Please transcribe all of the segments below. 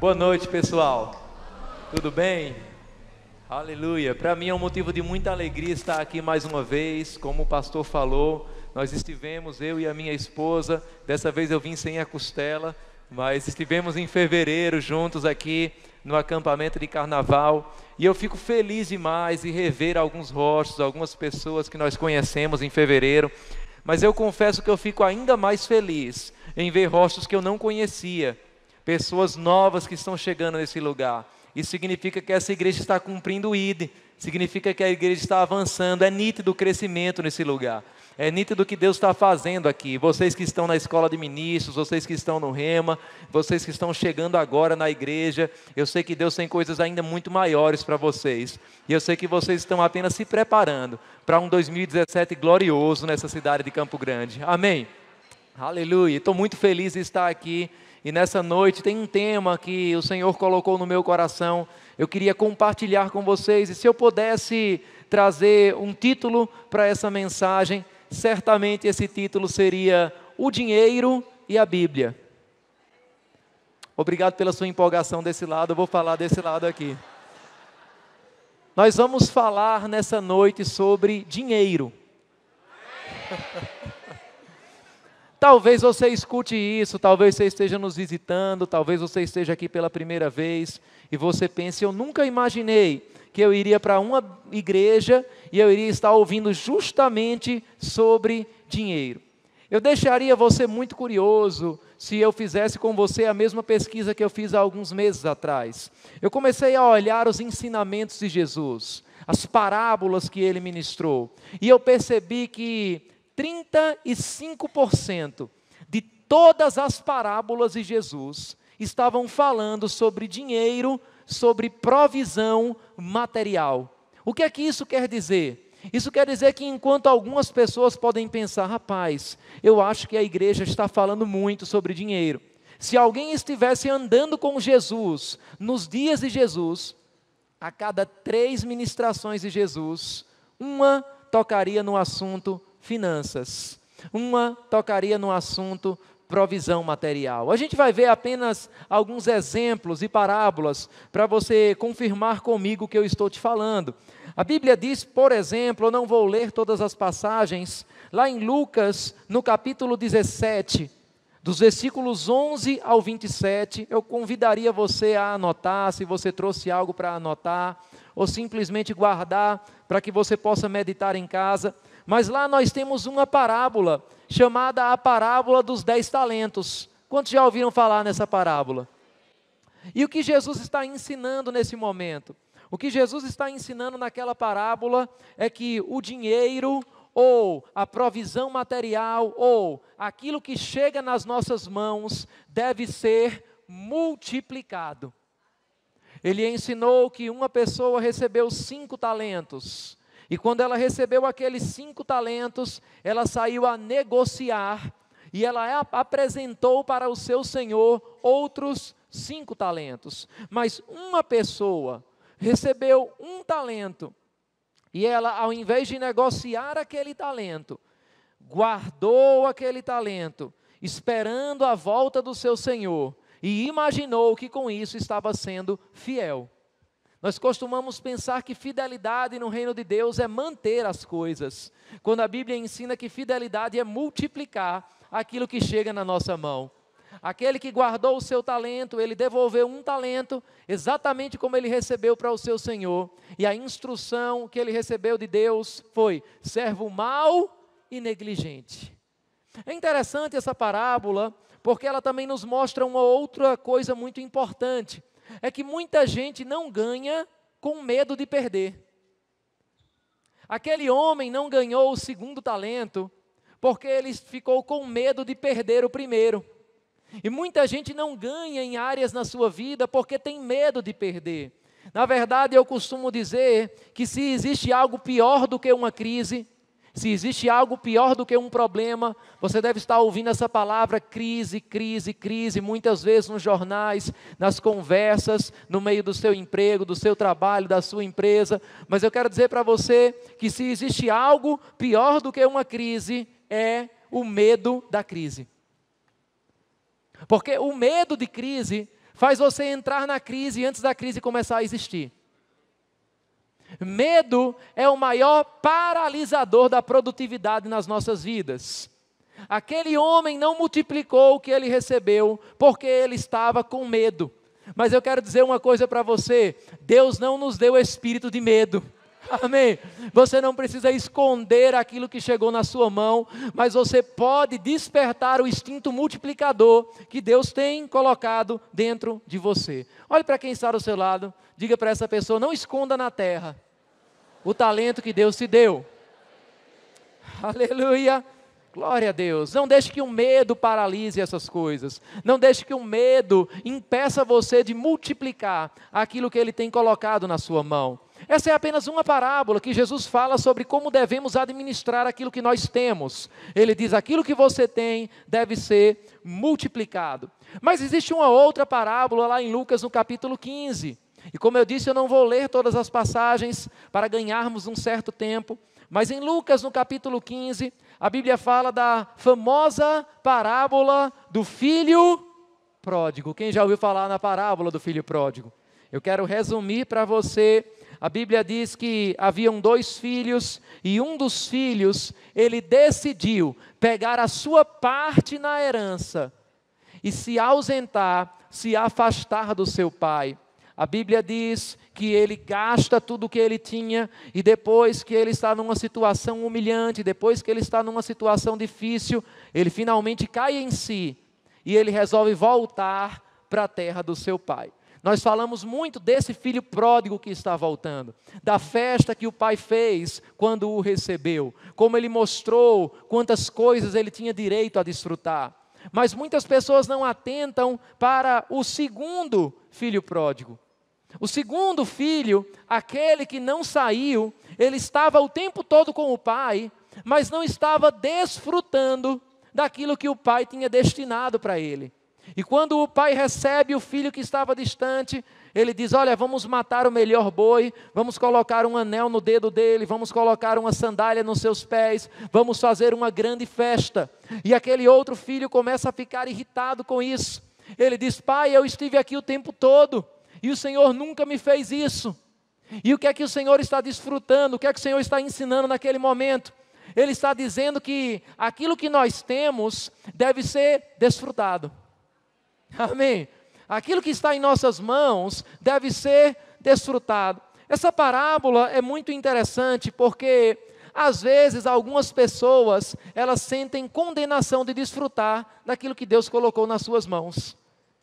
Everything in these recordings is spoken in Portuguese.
Boa noite, pessoal. Tudo bem? Aleluia. Para mim é um motivo de muita alegria estar aqui mais uma vez. Como o pastor falou, nós estivemos, eu e a minha esposa, dessa vez eu vim sem a costela, mas estivemos em fevereiro juntos aqui no acampamento de carnaval. E eu fico feliz demais em rever alguns rostos, algumas pessoas que nós conhecemos em fevereiro. Mas eu confesso que eu fico ainda mais feliz em ver rostos que eu não conhecia. Pessoas novas que estão chegando nesse lugar. Isso significa que essa igreja está cumprindo o ID. Significa que a igreja está avançando. É nítido o crescimento nesse lugar. É nítido o que Deus está fazendo aqui. Vocês que estão na escola de ministros, vocês que estão no Rema, vocês que estão chegando agora na igreja, eu sei que Deus tem coisas ainda muito maiores para vocês. E eu sei que vocês estão apenas se preparando para um 2017 glorioso nessa cidade de Campo Grande. Amém? Aleluia. Estou muito feliz de estar aqui. E nessa noite tem um tema que o Senhor colocou no meu coração. Eu queria compartilhar com vocês. E se eu pudesse trazer um título para essa mensagem, certamente esse título seria O Dinheiro e a Bíblia. Obrigado pela sua empolgação desse lado. Eu vou falar desse lado aqui. Nós vamos falar nessa noite sobre dinheiro. Talvez você escute isso, talvez você esteja nos visitando, talvez você esteja aqui pela primeira vez e você pense, eu nunca imaginei que eu iria para uma igreja e eu iria estar ouvindo justamente sobre dinheiro. Eu deixaria você muito curioso se eu fizesse com você a mesma pesquisa que eu fiz há alguns meses atrás. Eu comecei a olhar os ensinamentos de Jesus, as parábolas que ele ministrou, e eu percebi que 35% de todas as parábolas de Jesus estavam falando sobre dinheiro, sobre provisão material. O que é que isso quer dizer? Isso quer dizer que enquanto algumas pessoas podem pensar, rapaz, eu acho que a igreja está falando muito sobre dinheiro. Se alguém estivesse andando com Jesus, nos dias de Jesus, a cada 3 ministrações de Jesus, uma tocaria no assunto finanças, uma tocaria no assunto provisão material. A gente vai ver apenas alguns exemplos e parábolas para você confirmar comigo o que eu estou te falando. A Bíblia diz, por exemplo, eu não vou ler todas as passagens, lá em Lucas, no capítulo 17, dos versículos 11 ao 27, eu convidaria você a anotar, se você trouxe algo para anotar, ou simplesmente guardar, para que você possa meditar em casa. Mas lá nós temos uma parábola, chamada a parábola dos 10 talentos. Quantos já ouviram falar nessa parábola? E o que Jesus está ensinando nesse momento? O que Jesus está ensinando naquela parábola é que o dinheiro, ou a provisão material, ou aquilo que chega nas nossas mãos, deve ser multiplicado. Ele ensinou que uma pessoa recebeu 5 talentos. E quando ela recebeu aqueles 5 talentos, ela saiu a negociar e ela apresentou para o seu senhor outros 5 talentos. Mas uma pessoa recebeu 1 talento e ela, ao invés de negociar aquele talento, guardou aquele talento, esperando a volta do seu senhor e imaginou que com isso estava sendo fiel. Nós costumamos pensar que fidelidade no reino de Deus é manter as coisas, quando a Bíblia ensina que fidelidade é multiplicar aquilo que chega na nossa mão. Aquele que guardou o seu talento, ele devolveu 1 talento, exatamente como ele recebeu para o seu senhor. E a instrução que ele recebeu de Deus foi: servo mau e negligente. É interessante essa parábola, porque ela também nos mostra uma outra coisa muito importante. É que muita gente não ganha com medo de perder. Aquele homem não ganhou o 2º talento, porque ele ficou com medo de perder o primeiro. E muita gente não ganha em áreas na sua vida, porque tem medo de perder. Na verdade, eu costumo dizer que se existe algo pior do que uma crise, se existe algo pior do que um problema, você deve estar ouvindo essa palavra crise, crise, crise, muitas vezes nos jornais, nas conversas, no meio do seu emprego, do seu trabalho, da sua empresa. Mas eu quero dizer para você que se existe algo pior do que uma crise, é o medo da crise. Porque o medo de crise faz você entrar na crise antes da crise começar a existir. Medo é o maior paralisador da produtividade nas nossas vidas. Aquele homem não multiplicou o que ele recebeu, porque ele estava com medo. Mas eu quero dizer uma coisa para você: Deus não nos deu espírito de medo. Amém? Você não precisa esconder aquilo que chegou na sua mão, mas você pode despertar o instinto multiplicador que Deus tem colocado dentro de você. Olhe para quem está do seu lado, diga para essa pessoa: não esconda na terra o talento que Deus te deu. Aleluia! Glória a Deus. Não deixe que o medo paralise essas coisas. Não deixe que o medo impeça você de multiplicar aquilo que Ele tem colocado na sua mão. Essa é apenas uma parábola que Jesus fala sobre como devemos administrar aquilo que nós temos. Ele diz: aquilo que você tem deve ser multiplicado. Mas existe uma outra parábola lá em Lucas, no capítulo 15. E como eu disse, eu não vou ler todas as passagens para ganharmos um certo tempo. Mas em Lucas, no capítulo 15, a Bíblia fala da famosa parábola do filho pródigo. Quem já ouviu falar na parábola do filho pródigo? Eu quero resumir para você. A Bíblia diz que haviam 2 filhos e um dos filhos, ele decidiu pegar a sua parte na herança e se ausentar, se afastar do seu pai. A Bíblia diz que ele gasta tudo o que ele tinha e depois que ele está numa situação humilhante, depois que ele está numa situação difícil, ele finalmente cai em si e ele resolve voltar para a terra do seu pai. Nós falamos muito desse filho pródigo que está voltando, da festa que o pai fez quando o recebeu, como ele mostrou quantas coisas ele tinha direito a desfrutar. Mas muitas pessoas não atentam para o segundo filho pródigo. O segundo filho, aquele que não saiu, ele estava o tempo todo com o pai, mas não estava desfrutando daquilo que o pai tinha destinado para ele. E quando o pai recebe o filho que estava distante, ele diz: olha, vamos matar o melhor boi, vamos colocar um anel no dedo dele, vamos colocar uma sandália nos seus pés, vamos fazer uma grande festa. E aquele outro filho começa a ficar irritado com isso. Ele diz: pai, eu estive aqui o tempo todo, e o Senhor nunca me fez isso. E o que é que o Senhor está desfrutando? O que é que o Senhor está ensinando naquele momento? Ele está dizendo que aquilo que nós temos deve ser desfrutado. Amém? Aquilo que está em nossas mãos deve ser desfrutado. Essa parábola é muito interessante porque, às vezes, algumas pessoas, elas sentem condenação de desfrutar daquilo que Deus colocou nas suas mãos.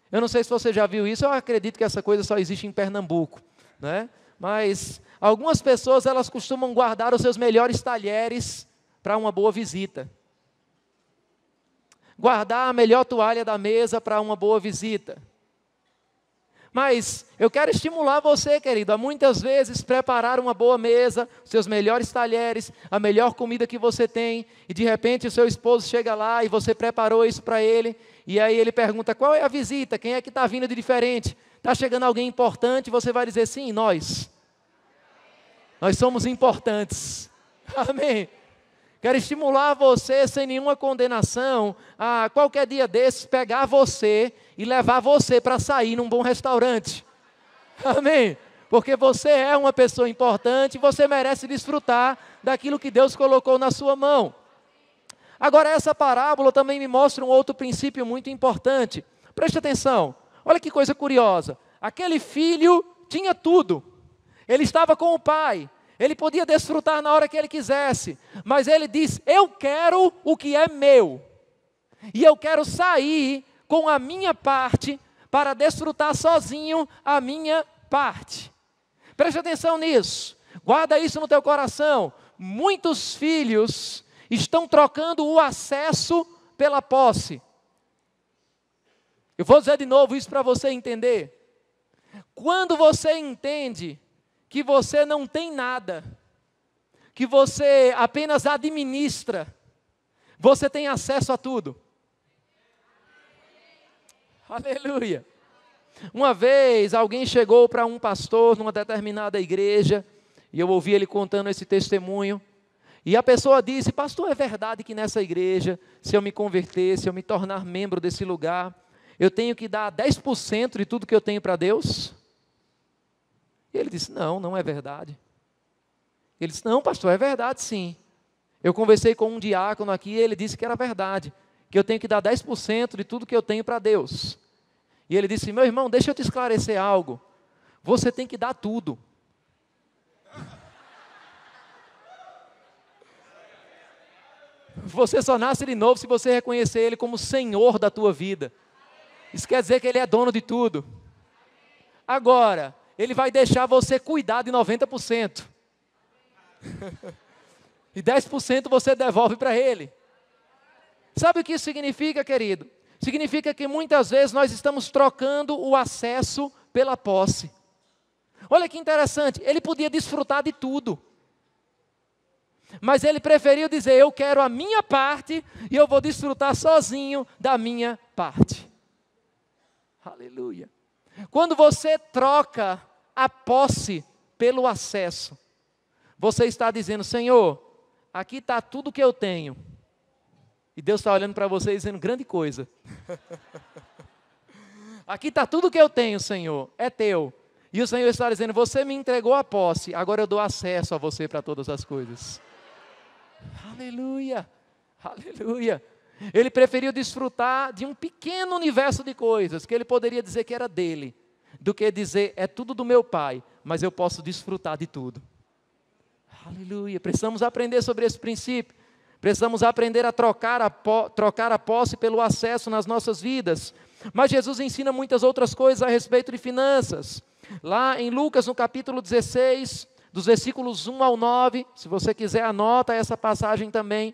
Eu não sei se você já viu isso, eu acredito que essa coisa só existe em Pernambuco, né? Mas algumas pessoas, elas costumam guardar os seus melhores talheres para uma boa visita. Guardar a melhor toalha da mesa para uma boa visita. Mas eu quero estimular você, querido, a muitas vezes preparar uma boa mesa, os seus melhores talheres, a melhor comida que você tem, e de repente o seu esposo chega lá e você preparou isso para ele, e aí ele pergunta: qual é a visita? Quem é que está vindo de diferente? Está chegando alguém importante? Você vai dizer: sim, nós somos importantes. Amém? Quero estimular você, sem nenhuma condenação, a qualquer dia desses pegar você e levar você para sair num bom restaurante. Amém? Porque você é uma pessoa importante e você merece desfrutar daquilo que Deus colocou na sua mão. Agora, essa parábola também me mostra um outro princípio muito importante. Preste atenção, olha que coisa curiosa. Aquele filho tinha tudo, ele estava com o pai. Ele podia desfrutar na hora que ele quisesse, mas ele diz: eu quero o que é meu, e eu quero sair com a minha parte para desfrutar sozinho a minha parte. Preste atenção nisso, guarda isso no teu coração. Muitos filhos estão trocando o acesso pela posse. Eu vou dizer de novo isso para você entender. Quando você entende que você não tem nada, que você apenas administra, você tem acesso a tudo. Aleluia. Uma vez alguém chegou para um pastor numa determinada igreja, e eu ouvi ele contando esse testemunho, e a pessoa disse: pastor, é verdade que nessa igreja, se eu me converter, se eu me tornar membro desse lugar, eu tenho que dar 10% de tudo que eu tenho para Deus? E ele disse, não, não é verdade. Ele disse, não, pastor, é verdade sim. Eu conversei com um diácono aqui e ele disse que era verdade, que eu tenho que dar 10% de tudo que eu tenho para Deus. E ele disse, meu irmão, deixa eu te esclarecer algo. Você tem que dar tudo. Você só nasce de novo se você reconhecer Ele como Senhor da tua vida. Isso quer dizer que Ele é dono de tudo. Agora, Ele vai deixar você cuidar de 90%. E 10% você devolve para Ele. Sabe o que isso significa, querido? Significa que muitas vezes nós estamos trocando o acesso pela posse. Olha que interessante, Ele podia desfrutar de tudo. Mas Ele preferiu dizer, eu quero a minha parte e eu vou desfrutar sozinho da minha parte. Aleluia. Quando você troca a posse pelo acesso, você está dizendo, Senhor, aqui está tudo que eu tenho. E Deus está olhando para você e dizendo, grande coisa. Aqui está tudo que eu tenho, Senhor, é teu. E o Senhor está dizendo, você me entregou a posse, agora eu dou acesso a você para todas as coisas. Aleluia, aleluia. Ele preferiu desfrutar de um pequeno universo de coisas, que ele poderia dizer que era dele, do que dizer, é tudo do meu Pai, mas eu posso desfrutar de tudo. Aleluia, precisamos aprender sobre esse princípio, precisamos aprender a trocar a posse pelo acesso nas nossas vidas. Mas Jesus ensina muitas outras coisas a respeito de finanças. Lá em Lucas, no capítulo 16, dos versículos 1 ao 9, se você quiser anota essa passagem também.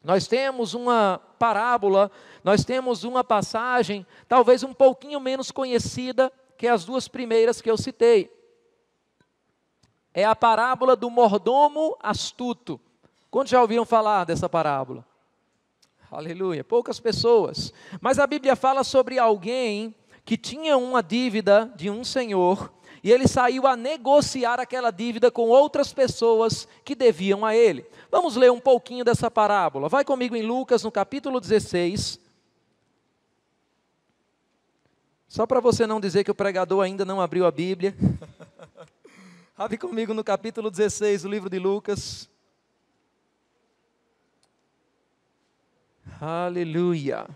Nós temos uma parábola, nós temos uma passagem, talvez um pouquinho menos conhecida que as duas primeiras que eu citei. É a parábola do mordomo astuto. Quantos já ouviram falar dessa parábola? Aleluia, poucas pessoas. Mas a Bíblia fala sobre alguém que tinha uma dívida de um senhor, e ele saiu a negociar aquela dívida com outras pessoas que deviam a ele. Vamos ler um pouquinho dessa parábola. Vai comigo em Lucas, no capítulo 16. Só para você não dizer que o pregador ainda não abriu a Bíblia. Abre comigo no capítulo 16, o livro de Lucas. Aleluia.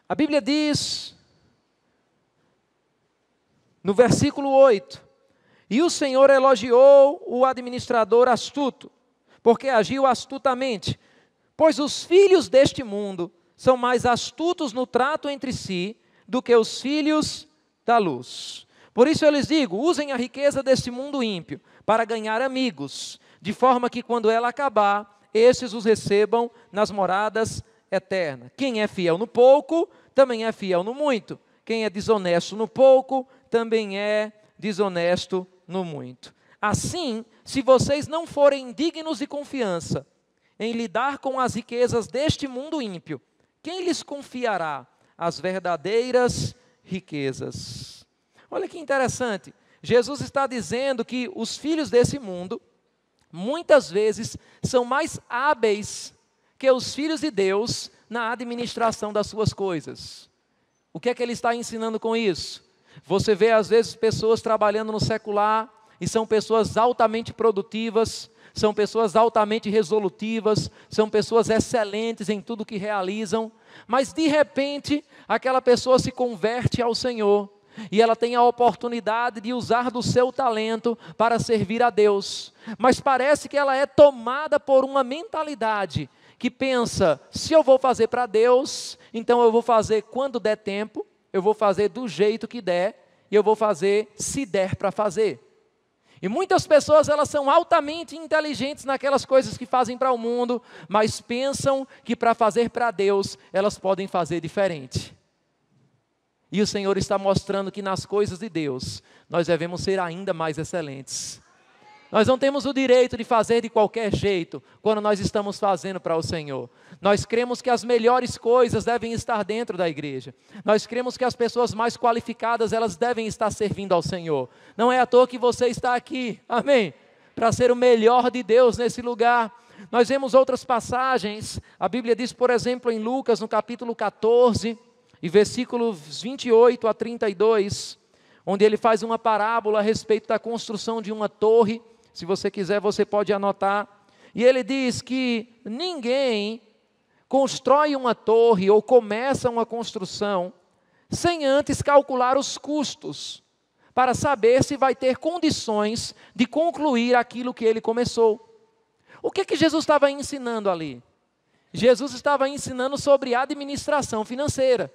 A Bíblia diz, no versículo 8, e o Senhor elogiou o administrador astuto, porque agiu astutamente, pois os filhos deste mundo são mais astutos no trato entre si do que os filhos da luz. Por isso eu lhes digo, usem a riqueza deste mundo ímpio para ganhar amigos, de forma que quando ela acabar, esses os recebam nas moradas eternas. Quem é fiel no pouco, também é fiel no muito. Quem é desonesto no pouco, também é desonesto no muito. Assim, se vocês não forem dignos de confiança em lidar com as riquezas deste mundo ímpio, quem lhes confiará as verdadeiras riquezas? Olha que interessante, Jesus está dizendo que os filhos desse mundo, muitas vezes, são mais hábeis que os filhos de Deus na administração das suas coisas. O que é que ele está ensinando com isso? Você vê às vezes pessoas trabalhando no secular, e são pessoas altamente produtivas, são pessoas altamente resolutivas, são pessoas excelentes em tudo que realizam, mas de repente, aquela pessoa se converte ao Senhor, e ela tem a oportunidade de usar do seu talento para servir a Deus, mas parece que ela é tomada por uma mentalidade que pensa, se eu vou fazer para Deus, então eu vou fazer quando der tempo, eu vou fazer do jeito que der, e eu vou fazer se der para fazer. E muitas pessoas, elas são altamente inteligentes naquelas coisas que fazem para o mundo, mas pensam que para fazer para Deus, elas podem fazer diferente. E o Senhor está mostrando que nas coisas de Deus, nós devemos ser ainda mais excelentes. Nós não temos o direito de fazer de qualquer jeito, quando nós estamos fazendo para o Senhor. Nós cremos que as melhores coisas devem estar dentro da igreja. Nós cremos que as pessoas mais qualificadas, elas devem estar servindo ao Senhor. Não é à toa que você está aqui, amém? para ser o melhor de Deus nesse lugar. Nós vemos outras passagens, a Bíblia diz, por exemplo, em Lucas, no capítulo 14, e versículos 28 a 32, onde ele faz uma parábola a respeito da construção de uma torre. Se você quiser, você pode anotar. E ele diz que ninguém constrói uma torre ou começa uma construção sem antes calcular os custos, para saber se vai ter condições de concluir aquilo que ele começou. O que Jesus estava ensinando ali? Jesus estava ensinando sobre administração financeira.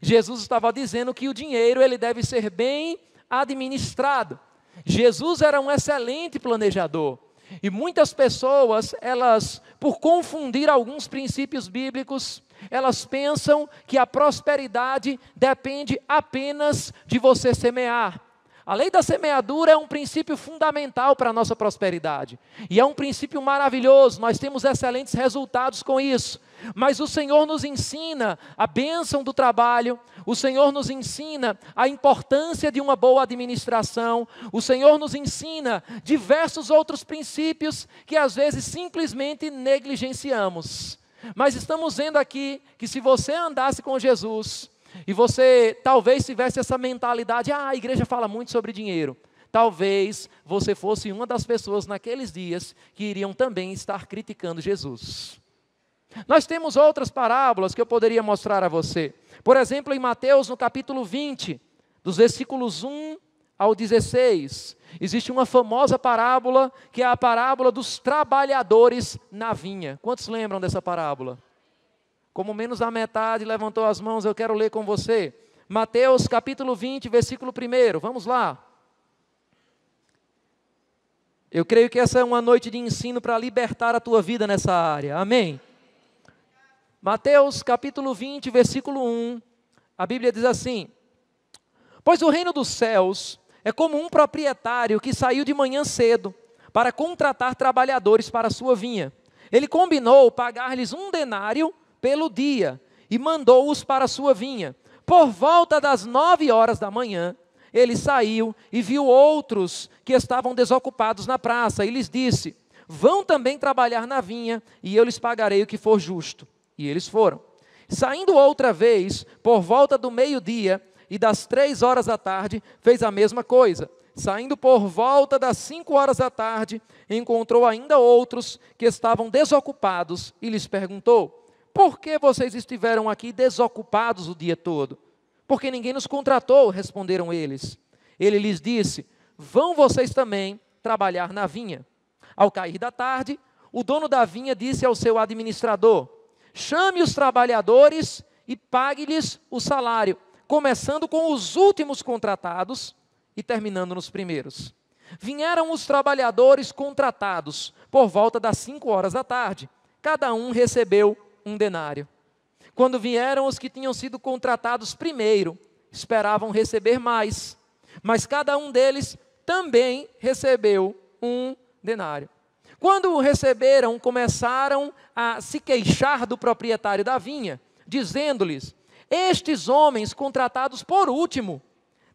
Jesus estava dizendo que o dinheiro ele deve ser bem administrado. Jesus era um excelente planejador. E muitas pessoas, elas, por confundir alguns princípios bíblicos, elas pensam que a prosperidade depende apenas de você semear. A lei da semeadura é um princípio fundamental para a nossa prosperidade. E é um princípio maravilhoso, nós temos excelentes resultados com isso. Mas o Senhor nos ensina a bênção do trabalho, o Senhor nos ensina a importância de uma boa administração, o Senhor nos ensina diversos outros princípios que às vezes simplesmente negligenciamos. Mas estamos vendo aqui que se você andasse com Jesus, e você talvez tivesse essa mentalidade, a igreja fala muito sobre dinheiro, talvez você fosse uma das pessoas naqueles dias que iriam também estar criticando Jesus. Nós temos outras parábolas que eu poderia mostrar a você. Por exemplo, em Mateus, no capítulo 20, dos versículos 1 ao 16, existe uma famosa parábola, que é a parábola dos trabalhadores na vinha. Quantos lembram dessa parábola? Como menos da metade levantou as mãos, eu quero ler com você. Mateus capítulo 20, versículo 1, vamos lá. Eu creio que essa é uma noite de ensino para libertar a tua vida nessa área, amém? Mateus capítulo 20, versículo 1, a Bíblia diz assim: pois o reino dos céus é como um proprietário que saiu de manhã cedo para contratar trabalhadores para a sua vinha. Ele combinou pagar-lhes 1 denário pelo dia, e mandou-os para a sua vinha. Por volta das 9 horas da manhã, ele saiu e viu outros que estavam desocupados na praça, e lhes disse: vão também trabalhar na vinha, e eu lhes pagarei o que for justo. E eles foram. Saindo outra vez, por volta do meio-dia, e das 3 horas da tarde, fez a mesma coisa. Saindo por volta das 5 horas da tarde, encontrou ainda outros que estavam desocupados, e lhes perguntou: por que vocês estiveram aqui desocupados o dia todo? Porque ninguém nos contratou, responderam eles. Ele lhes disse: vão vocês também trabalhar na vinha. Ao cair da tarde, o dono da vinha disse ao seu administrador: chame os trabalhadores e pague-lhes o salário, começando com os últimos contratados e terminando nos primeiros. Vieram os trabalhadores contratados por volta das 5 horas da tarde. Cada um recebeu 1 denário. Quando vieram os que tinham sido contratados primeiro, esperavam receber mais, mas cada um deles também recebeu 1 denário. Quando o receberam, começaram a se queixar do proprietário da vinha, dizendo-lhes: estes homens contratados por último,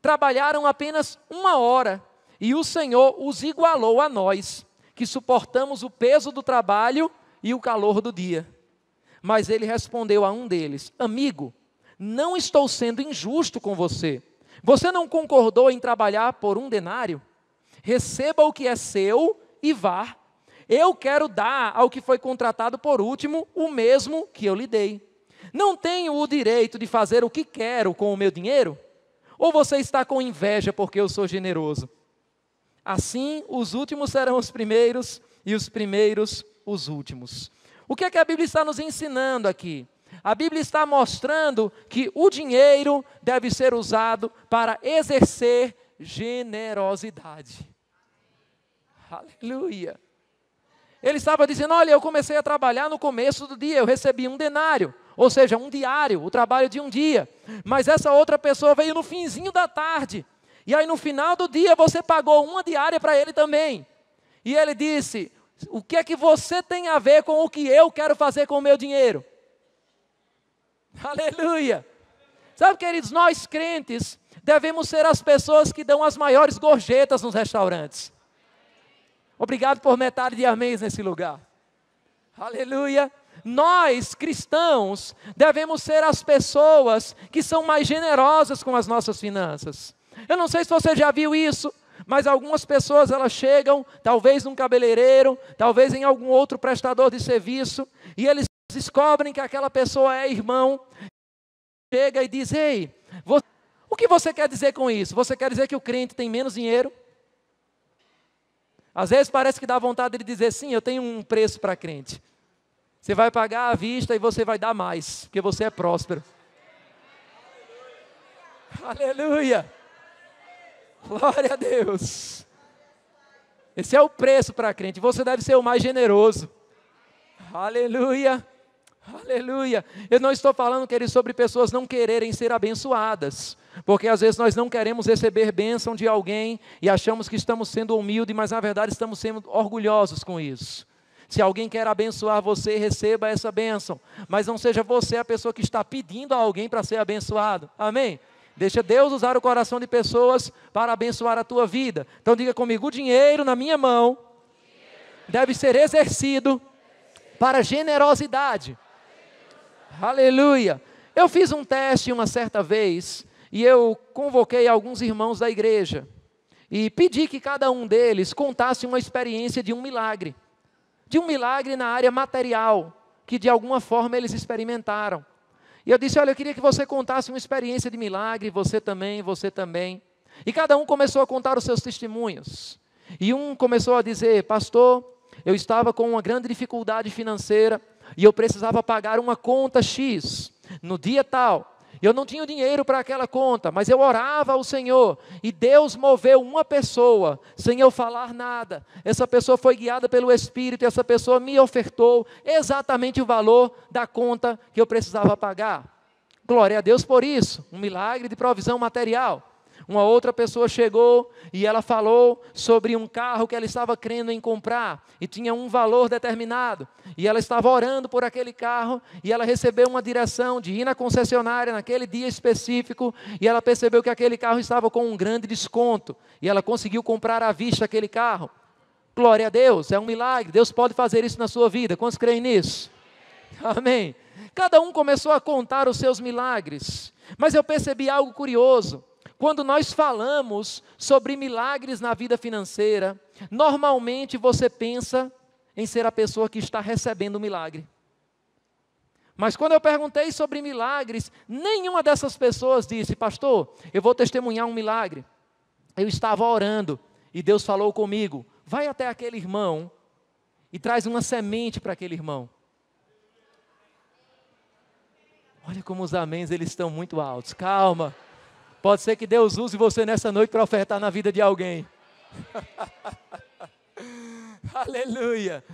trabalharam apenas 1 hora, e o Senhor os igualou a nós, que suportamos o peso do trabalho e o calor do dia. Mas ele respondeu a um deles: amigo, não estou sendo injusto com você. Você não concordou em trabalhar por 1 denário? Receba o que é seu e vá. Eu quero dar ao que foi contratado por último o mesmo que eu lhe dei. Não tenho o direito de fazer o que quero com o meu dinheiro? Ou você está com inveja porque eu sou generoso? Assim, os últimos serão os primeiros e os primeiros os últimos. O que é que a Bíblia está nos ensinando aqui? A Bíblia está mostrando que o dinheiro deve ser usado para exercer generosidade. Aleluia. Ele estava dizendo: olha, eu comecei a trabalhar no começo do dia, eu recebi 1 denário, ou seja, 1 diário, o trabalho de 1 dia. Mas essa outra pessoa veio no finzinho da tarde, e aí no final do dia você pagou 1 diária para ele também. E ele disse: o que é que você tem a ver com o que eu quero fazer com o meu dinheiro? Aleluia! Sabe, queridos, nós crentes devemos ser as pessoas que dão as maiores gorjetas nos restaurantes. Obrigado por metade de améns nesse lugar. Aleluia. Nós, cristãos, devemos ser as pessoas que são mais generosas com as nossas finanças. Eu não sei se você já viu isso, mas algumas pessoas elas chegam, talvez num cabeleireiro, talvez em algum outro prestador de serviço, e eles descobrem que aquela pessoa é irmão, chega e diz: ei, o que você quer dizer com isso? Você quer dizer que o crente tem menos dinheiro? Às vezes parece que dá vontade de dizer: sim, eu tenho um preço para crente. Você vai pagar à vista e você vai dar mais, porque você é próspero. Aleluia! Glória a Deus! Esse é o preço para crente, você deve ser o mais generoso. Aleluia! Aleluia! Eu não estou falando, querido, sobre pessoas não quererem ser abençoadas, porque às vezes nós não queremos receber bênção de alguém e achamos que estamos sendo humildes, mas na verdade estamos sendo orgulhosos com isso. Se alguém quer abençoar você, receba essa bênção, mas não seja você a pessoa que está pedindo a alguém para ser abençoado. Amém? Deixa Deus usar o coração de pessoas para abençoar a tua vida. Então diga comigo: o dinheiro na minha mão deve ser exercido para generosidade. Aleluia! Eu fiz um teste uma certa vez e eu convoquei alguns irmãos da igreja e pedi que cada um deles contasse uma experiência de um milagre na área material, que de alguma forma eles experimentaram. E eu disse: olha, eu queria que você contasse uma experiência de milagre, você também, você também. E cada um começou a contar os seus testemunhos. E um começou a dizer: pastor, eu estava com uma grande dificuldade financeira e eu precisava pagar uma conta X no dia tal. Eu não tinha dinheiro para aquela conta, mas eu orava ao Senhor e Deus moveu uma pessoa sem eu falar nada. Essa pessoa foi guiada pelo Espírito e essa pessoa me ofertou exatamente o valor da conta que eu precisava pagar. Glória a Deus por isso, um milagre de provisão material. Uma outra pessoa chegou e ela falou sobre um carro que ela estava crendo em comprar e tinha um valor determinado. E ela estava orando por aquele carro e ela recebeu uma direção de ir na concessionária naquele dia específico e ela percebeu que aquele carro estava com um grande desconto e ela conseguiu comprar à vista aquele carro. Glória a Deus, é um milagre. Deus pode fazer isso na sua vida. Quantos creem nisso? Amém. Cada um começou a contar os seus milagres, mas eu percebi algo curioso. Quando nós falamos sobre milagres na vida financeira, normalmente você pensa em ser a pessoa que está recebendo o milagre. Mas quando eu perguntei sobre milagres, nenhuma dessas pessoas disse: pastor, eu vou testemunhar um milagre. Eu estava orando e Deus falou comigo: vai até aquele irmão e traz uma semente para aquele irmão. Olha como os améns eles estão muito altos. Calma. Pode ser que Deus use você nessa noite para ofertar na vida de alguém. Aleluia.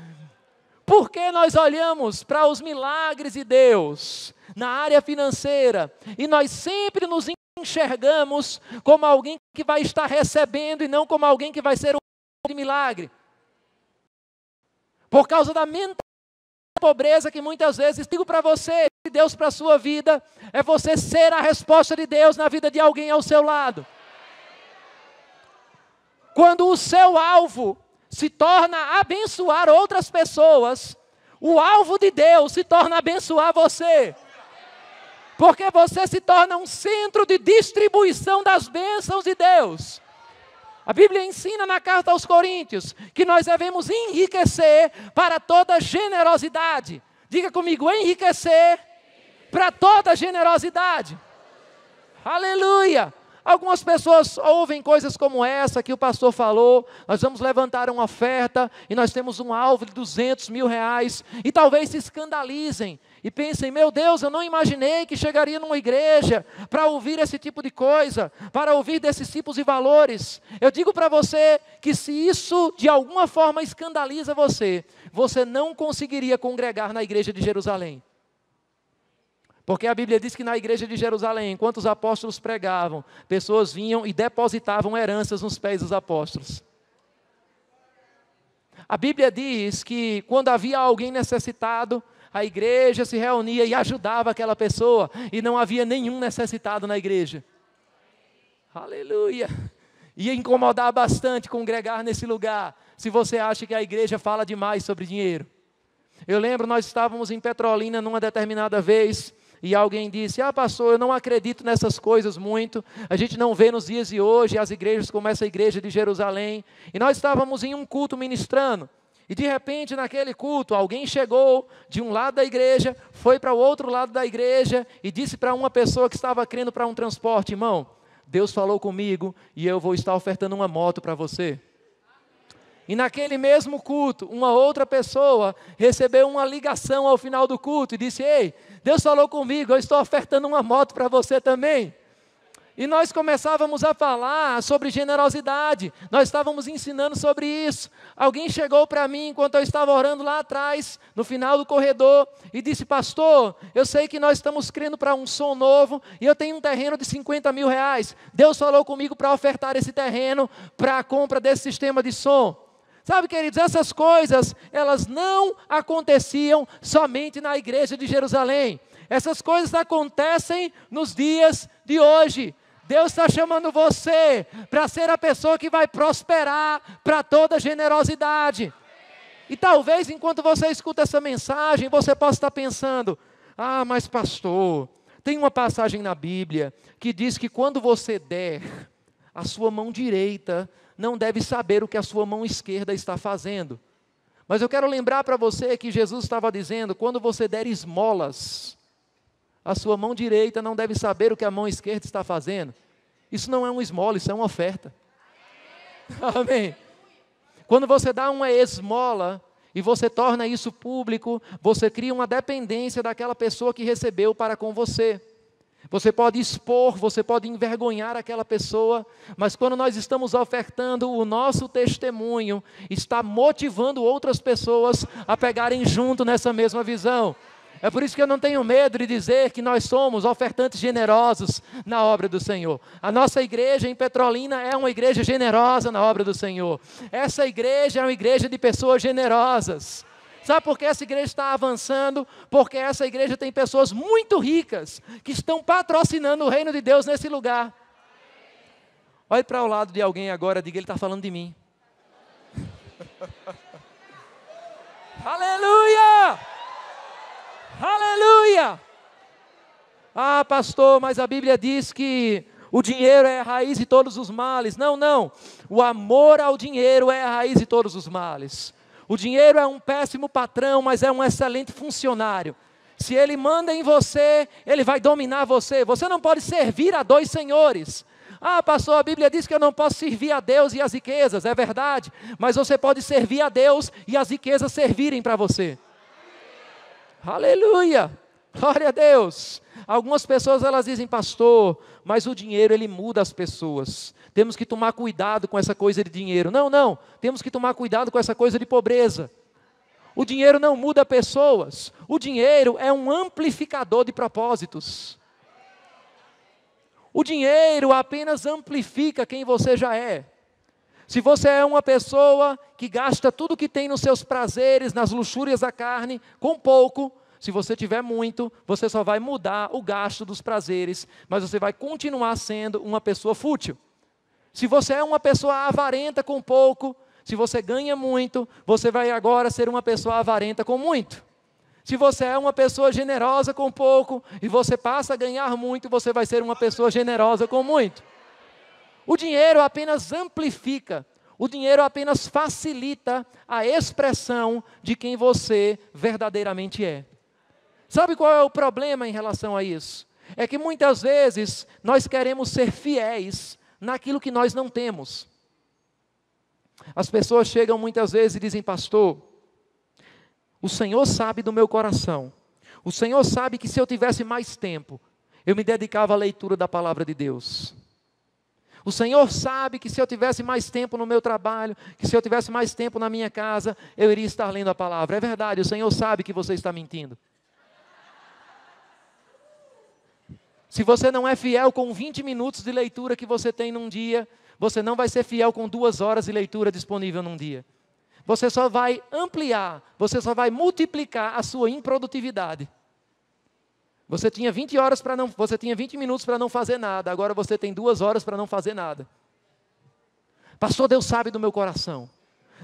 Porque nós olhamos para os milagres de Deus na área financeira e nós sempre nos enxergamos como alguém que vai estar recebendo e não como alguém que vai ser um de milagre. Por causa da mentalidade da pobreza que muitas vezes digo para você, Deus para a sua vida é você ser a resposta de Deus na vida de alguém ao seu lado. Quando o seu alvo se torna abençoar outras pessoas, o alvo de Deus se torna abençoar você. Porque você se torna um centro de distribuição das bênçãos de Deus. A Bíblia ensina na carta aos Coríntios que nós devemos enriquecer para toda generosidade. Diga comigo: enriquecer para toda generosidade. Aleluia! Algumas pessoas ouvem coisas como essa que o pastor falou: nós vamos levantar uma oferta e nós temos um alvo de 200 mil reais, e talvez se escandalizem e pensem: meu Deus, eu não imaginei que chegaria numa igreja para ouvir esse tipo de coisa, para ouvir desses tipos de valores. Eu digo para você que se isso de alguma forma escandaliza você, você não conseguiria congregar na igreja de Jerusalém. Porque a Bíblia diz que na igreja de Jerusalém, enquanto os apóstolos pregavam, pessoas vinham e depositavam heranças nos pés dos apóstolos. A Bíblia diz que quando havia alguém necessitado, a igreja se reunia e ajudava aquela pessoa, e não havia nenhum necessitado na igreja. Aleluia! Ia incomodar bastante congregar nesse lugar, se você acha que a igreja fala demais sobre dinheiro. Eu lembro, nós estávamos em Petrolina numa determinada vez, e alguém disse, pastor, eu não acredito nessas coisas muito, a gente não vê nos dias de hoje, as igrejas como essa igreja de Jerusalém, e nós estávamos em um culto ministrando, e de repente naquele culto, alguém chegou de um lado da igreja, foi para o outro lado da igreja, e disse para uma pessoa que estava crendo para um transporte, irmão, Deus falou comigo, e eu vou estar ofertando uma moto para você. E naquele mesmo culto, uma outra pessoa recebeu uma ligação ao final do culto e disse, ei, Deus falou comigo, eu estou ofertando uma moto para você também. E nós começávamos a falar sobre generosidade, nós estávamos ensinando sobre isso. Alguém chegou para mim enquanto eu estava orando lá atrás, no final do corredor, e disse, pastor, eu sei que nós estamos crendo para um som novo, e eu tenho um terreno de 50 mil reais. Deus falou comigo para ofertar esse terreno para a compra desse sistema de som. Sabe, queridos, essas coisas, elas não aconteciam somente na igreja de Jerusalém. Essas coisas acontecem nos dias de hoje. Deus está chamando você para ser a pessoa que vai prosperar para toda generosidade. E talvez, enquanto você escuta essa mensagem, você possa estar pensando, mas pastor, tem uma passagem na Bíblia que diz que quando você der, a sua mão direita não deve saber o que a sua mão esquerda está fazendo. Mas eu quero lembrar para você que Jesus estava dizendo, quando você der esmolas, a sua mão direita não deve saber o que a mão esquerda está fazendo. Isso não é uma esmola, isso é uma oferta. Amém. Quando você dá uma esmola e você torna isso público, você cria uma dependência daquela pessoa que recebeu para com você. Você pode expor, você pode envergonhar aquela pessoa, mas quando nós estamos ofertando, o nosso testemunho está motivando outras pessoas a pegarem junto nessa mesma visão. É por isso que eu não tenho medo de dizer que nós somos ofertantes generosos na obra do Senhor. A nossa igreja em Petrolina é uma igreja generosa na obra do Senhor. Essa igreja é uma igreja de pessoas generosas. Sabe por que essa igreja está avançando? Porque essa igreja tem pessoas muito ricas que estão patrocinando o reino de Deus nesse lugar. Olhe para o lado de alguém agora, diga, ele está falando de mim. Aleluia! Aleluia! Pastor, mas a Bíblia diz que o dinheiro é a raiz de todos os males. Não. O amor ao dinheiro é a raiz de todos os males. O dinheiro é um péssimo patrão, mas é um excelente funcionário. Se ele manda em você, ele vai dominar você. Você não pode servir a dois senhores. Pastor, a Bíblia diz que eu não posso servir a Deus e as riquezas. É verdade, mas você pode servir a Deus e as riquezas servirem para você. Aleluia! Glória a Deus! Algumas pessoas elas dizem, pastor, mas o dinheiro ele muda as pessoas. Temos que tomar cuidado com essa coisa de dinheiro. Não, temos que tomar cuidado com essa coisa de pobreza. O dinheiro não muda pessoas. O dinheiro é um amplificador de propósitos. O dinheiro apenas amplifica quem você já é. Se você é uma pessoa que gasta tudo que tem nos seus prazeres, nas luxúrias da carne, com pouco, se você tiver muito, você só vai mudar o gasto dos prazeres, mas você vai continuar sendo uma pessoa fútil. Se você é uma pessoa avarenta com pouco, se você ganha muito, você vai agora ser uma pessoa avarenta com muito. Se você é uma pessoa generosa com pouco, e você passa a ganhar muito, você vai ser uma pessoa generosa com muito. O dinheiro apenas amplifica, o dinheiro apenas facilita a expressão de quem você verdadeiramente é. Sabe qual é o problema em relação a isso? É que muitas vezes nós queremos ser fiéis naquilo que nós não temos. As pessoas chegam muitas vezes e dizem, pastor, o Senhor sabe do meu coração. O Senhor sabe que se eu tivesse mais tempo, eu me dedicava à leitura da palavra de Deus. O Senhor sabe que se eu tivesse mais tempo no meu trabalho, que se eu tivesse mais tempo na minha casa, eu iria estar lendo a palavra. É verdade, o Senhor sabe que você está mentindo. Se você não é fiel com 20 minutos de leitura que você tem num dia, você não vai ser fiel com 2 horas de leitura disponível num dia. Você só vai ampliar, você só vai multiplicar a sua improdutividade. Você tinha 20 minutos para não fazer nada, agora você tem 2 horas para não fazer nada. Pastor, Deus sabe do meu coração.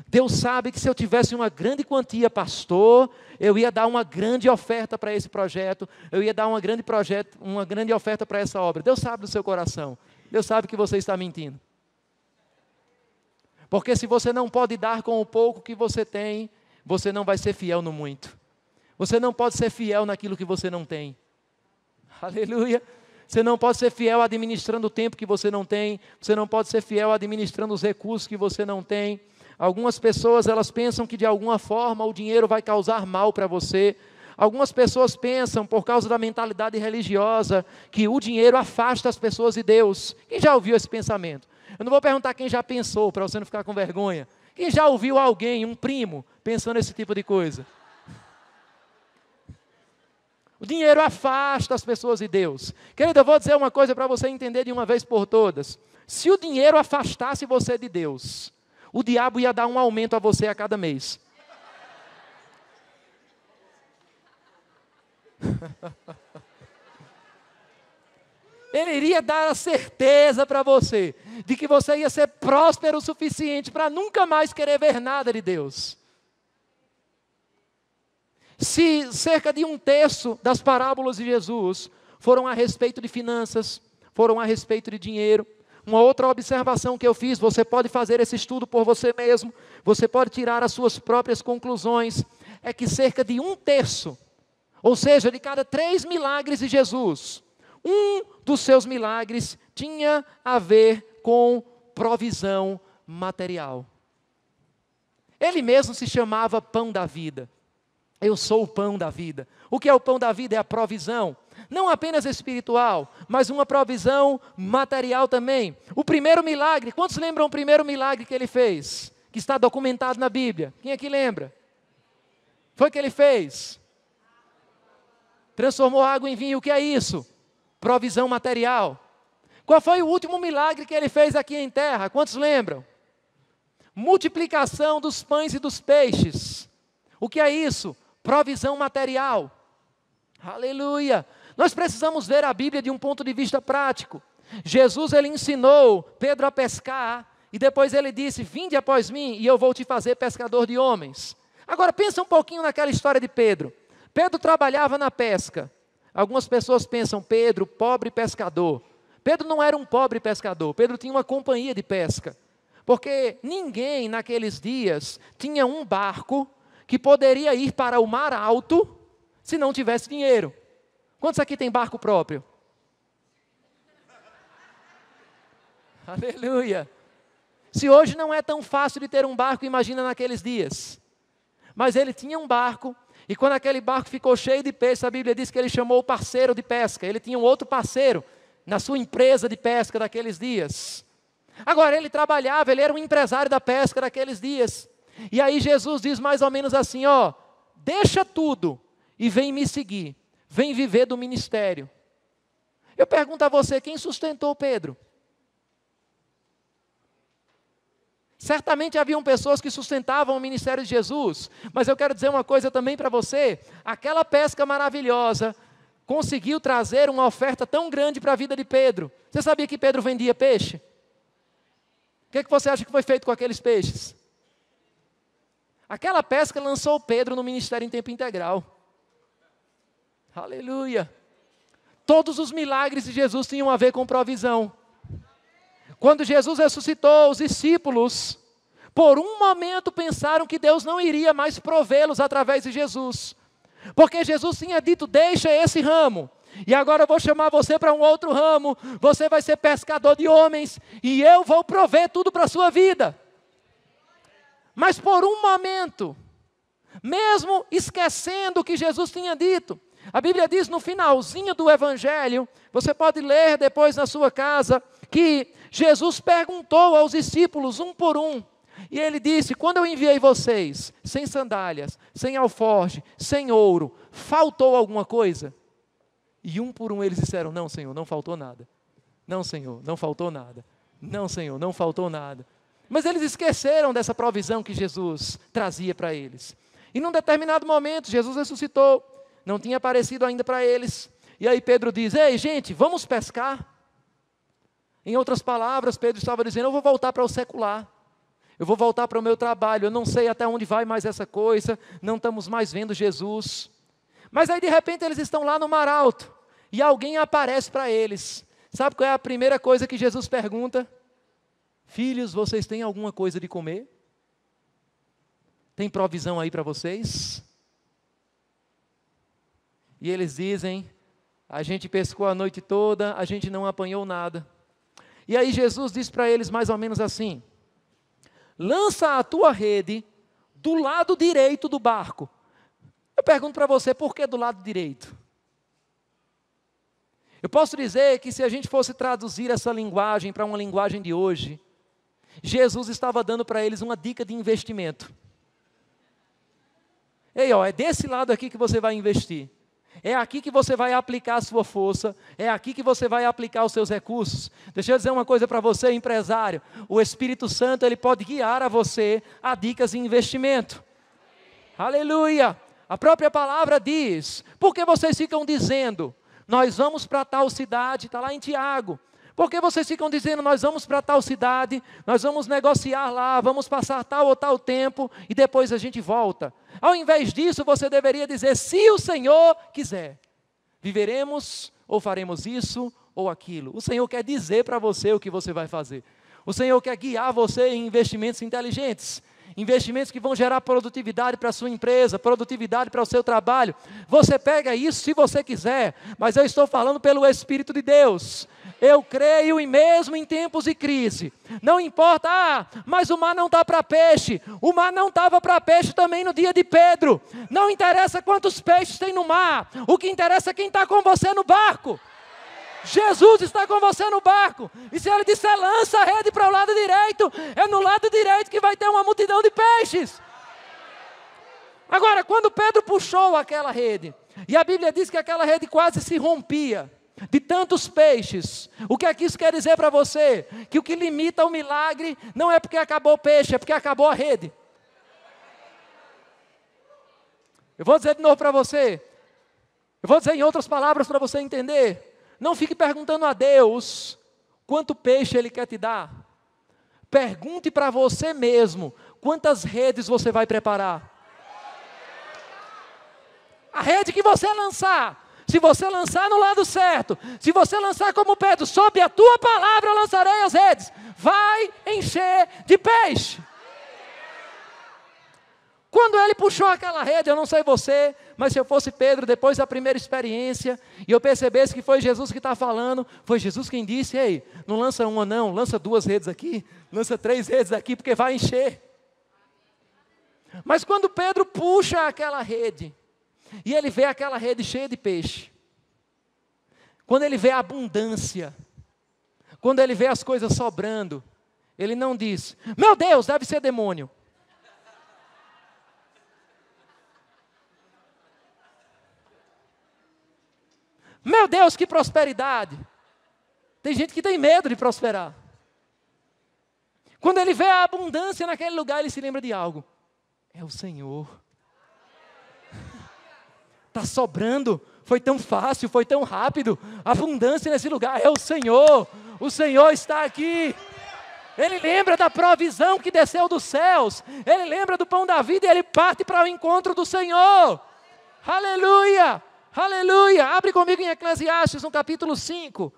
Deus sabe que se eu tivesse uma grande quantia, pastor, eu ia dar uma grande oferta para esse projeto, eu ia dar uma grande oferta para essa obra. Deus sabe do seu coração. Deus sabe que você está mentindo. Porque se você não pode dar com o pouco que você tem, você não vai ser fiel no muito. Você não pode ser fiel naquilo que você não tem. Aleluia. Você não pode ser fiel administrando o tempo que você não tem. Você não pode ser fiel administrando os recursos que você não tem. Algumas pessoas, elas pensam que de alguma forma o dinheiro vai causar mal para você. Algumas pessoas pensam, por causa da mentalidade religiosa, que o dinheiro afasta as pessoas de Deus. Quem já ouviu esse pensamento? Eu não vou perguntar quem já pensou, para você não ficar com vergonha. Quem já ouviu alguém, um primo, pensando esse tipo de coisa? O dinheiro afasta as pessoas de Deus. Querido, eu vou dizer uma coisa para você entender de uma vez por todas. Se o dinheiro afastasse você de Deus, o diabo ia dar um aumento a você a cada mês. Ele iria dar a certeza para você de que você ia ser próspero o suficiente para nunca mais querer ver nada de Deus. Se cerca de 1/3 das parábolas de Jesus foram a respeito de finanças, foram a respeito de dinheiro, uma outra observação que eu fiz, você pode fazer esse estudo por você mesmo, você pode tirar as suas próprias conclusões, é que cerca de 1/3, ou seja, de cada 3 milagres de Jesus, um dos seus milagres tinha a ver com provisão material. Ele mesmo se chamava Pão da Vida. Eu sou o pão da vida. O que é o pão da vida? É a provisão. Não apenas espiritual, mas uma provisão material também. O primeiro milagre, quantos lembram o primeiro milagre que ele fez? Que está documentado na Bíblia. Quem aqui lembra? Foi o que ele fez? Transformou água em vinho. O que é isso? Provisão material. Qual foi o último milagre que ele fez aqui em terra? Quantos lembram? Multiplicação dos pães e dos peixes. O que é isso? Provisão material. Aleluia. Nós precisamos ver a Bíblia de um ponto de vista prático. Jesus, ele ensinou Pedro a pescar, e depois ele disse, vinde após mim, e eu vou te fazer pescador de homens. Agora, pensa um pouquinho naquela história de Pedro. Pedro trabalhava na pesca. Algumas pessoas pensam, Pedro, pobre pescador. Pedro não era um pobre pescador, Pedro tinha uma companhia de pesca. Porque ninguém naqueles dias tinha um barco que poderia ir para o mar alto se não tivesse dinheiro. Quantos aqui tem barco próprio? Aleluia. Se hoje não é tão fácil de ter um barco, imagina naqueles dias. Mas ele tinha um barco, e quando aquele barco ficou cheio de peixe, a Bíblia diz que ele chamou o parceiro de pesca. Ele tinha um outro parceiro na sua empresa de pesca daqueles dias. Agora ele trabalhava, ele era um empresário da pesca daqueles dias. E aí Jesus diz mais ou menos assim, ó, deixa tudo e vem me seguir, vem viver do ministério. Eu pergunto a você, quem sustentou Pedro? Certamente haviam pessoas que sustentavam o ministério de Jesus, mas eu quero dizer uma coisa também para você, aquela pesca maravilhosa conseguiu trazer uma oferta tão grande para a vida de Pedro. Você sabia que Pedro vendia peixe? O que você acha que foi feito com aqueles peixes? Aquela pesca lançou Pedro no ministério em tempo integral. Aleluia. Todos os milagres de Jesus tinham a ver com provisão. Quando Jesus ressuscitou, os discípulos, por um momento pensaram que Deus não iria mais provê-los através de Jesus. Porque Jesus tinha dito, deixa esse ramo. E agora eu vou chamar você para um outro ramo. Você vai ser pescador de homens. E eu vou prover tudo para a sua vida. Mas por um momento, mesmo esquecendo o que Jesus tinha dito, a Bíblia diz no finalzinho do Evangelho, você pode ler depois na sua casa, que Jesus perguntou aos discípulos um por um, e ele disse, quando eu enviei vocês, sem sandálias, sem alforje, sem ouro, faltou alguma coisa? E um por um eles disseram, não Senhor, não faltou nada. Não Senhor, não faltou nada. Não Senhor, não faltou nada. Mas eles esqueceram dessa provisão que Jesus trazia para eles. E num determinado momento, Jesus ressuscitou, não tinha aparecido ainda para eles. E aí Pedro diz, ei gente, vamos pescar? Em outras palavras, Pedro estava dizendo, eu vou voltar para o secular. Eu vou voltar para o meu trabalho, eu não sei até onde vai mais essa coisa, não estamos mais vendo Jesus. Mas aí de repente eles estão lá no mar alto, e alguém aparece para eles. Sabe qual é a primeira coisa que Jesus pergunta? Filhos, vocês têm alguma coisa de comer? Tem provisão aí para vocês? E eles dizem, a gente pescou a noite toda, a gente não apanhou nada. E aí Jesus diz para eles mais ou menos assim: lança a tua rede do lado direito do barco. Eu pergunto para você, por que do lado direito? Eu posso dizer que se a gente fosse traduzir essa linguagem para uma linguagem de hoje, Jesus estava dando para eles uma dica de investimento. Ei, ó, é desse lado aqui que você vai investir. É aqui que você vai aplicar a sua força, é aqui que você vai aplicar os seus recursos. Deixa eu dizer uma coisa para você, empresário. O Espírito Santo, ele pode guiar a você a dicas de investimento. Aleluia! A própria palavra diz, por que vocês ficam dizendo, nós vamos para tal cidade, está lá em Tiago. Por que vocês ficam dizendo, nós vamos para tal cidade, nós vamos negociar lá, vamos passar tal ou tal tempo e depois a gente volta. Ao invés disso, você deveria dizer, se o Senhor quiser, viveremos ou faremos isso ou aquilo. O Senhor quer dizer para você o que você vai fazer. O Senhor quer guiar você em investimentos inteligentes. Investimentos que vão gerar produtividade para a sua empresa, produtividade para o seu trabalho. Você pega isso se você quiser, mas eu estou falando pelo Espírito de Deus. Eu creio e mesmo em tempos de crise, não importa, mas o mar não está para peixe, o mar não estava para peixe também no dia de Pedro, não interessa quantos peixes tem no mar, o que interessa é quem está com você no barco. Jesus está com você no barco, e se ele disser lança a rede para o lado direito, é no lado direito que vai ter uma multidão de peixes. Agora, quando Pedro puxou aquela rede, e a Bíblia diz que aquela rede quase se rompia, de tantos peixes, o que é que isso quer dizer para você? Que o que limita o milagre não é porque acabou o peixe, é porque acabou a rede. Eu vou dizer de novo para você, eu vou dizer em outras palavras para você entender. Não fique perguntando a Deus quanto peixe Ele quer te dar. Pergunte para você mesmo quantas redes você vai preparar. A rede que você lançar, se você lançar no lado certo, se você lançar como Pedro, sob a tua palavra eu lançarei as redes, vai encher de peixe. Quando ele puxou aquela rede, eu não sei você, mas se eu fosse Pedro, depois da primeira experiência, e eu percebesse que foi Jesus que está falando, foi Jesus quem disse, ei, não lança uma não, lança 2 redes aqui, lança 3 redes aqui, porque vai encher. Mas quando Pedro puxa aquela rede, e ele vê aquela rede cheia de peixe, quando ele vê a abundância, quando ele vê as coisas sobrando, ele não diz, meu Deus, deve ser demônio. Meu Deus, que prosperidade. Tem gente que tem medo de prosperar. Quando ele vê a abundância naquele lugar, ele se lembra de algo. É o Senhor. Está sobrando. Foi tão fácil, foi tão rápido. Abundância nesse lugar. É o Senhor. O Senhor está aqui. Ele lembra da provisão que desceu dos céus. Ele lembra do pão da vida e ele parte para o encontro do Senhor. Aleluia. Aleluia, abre comigo em Eclesiastes no capítulo 5.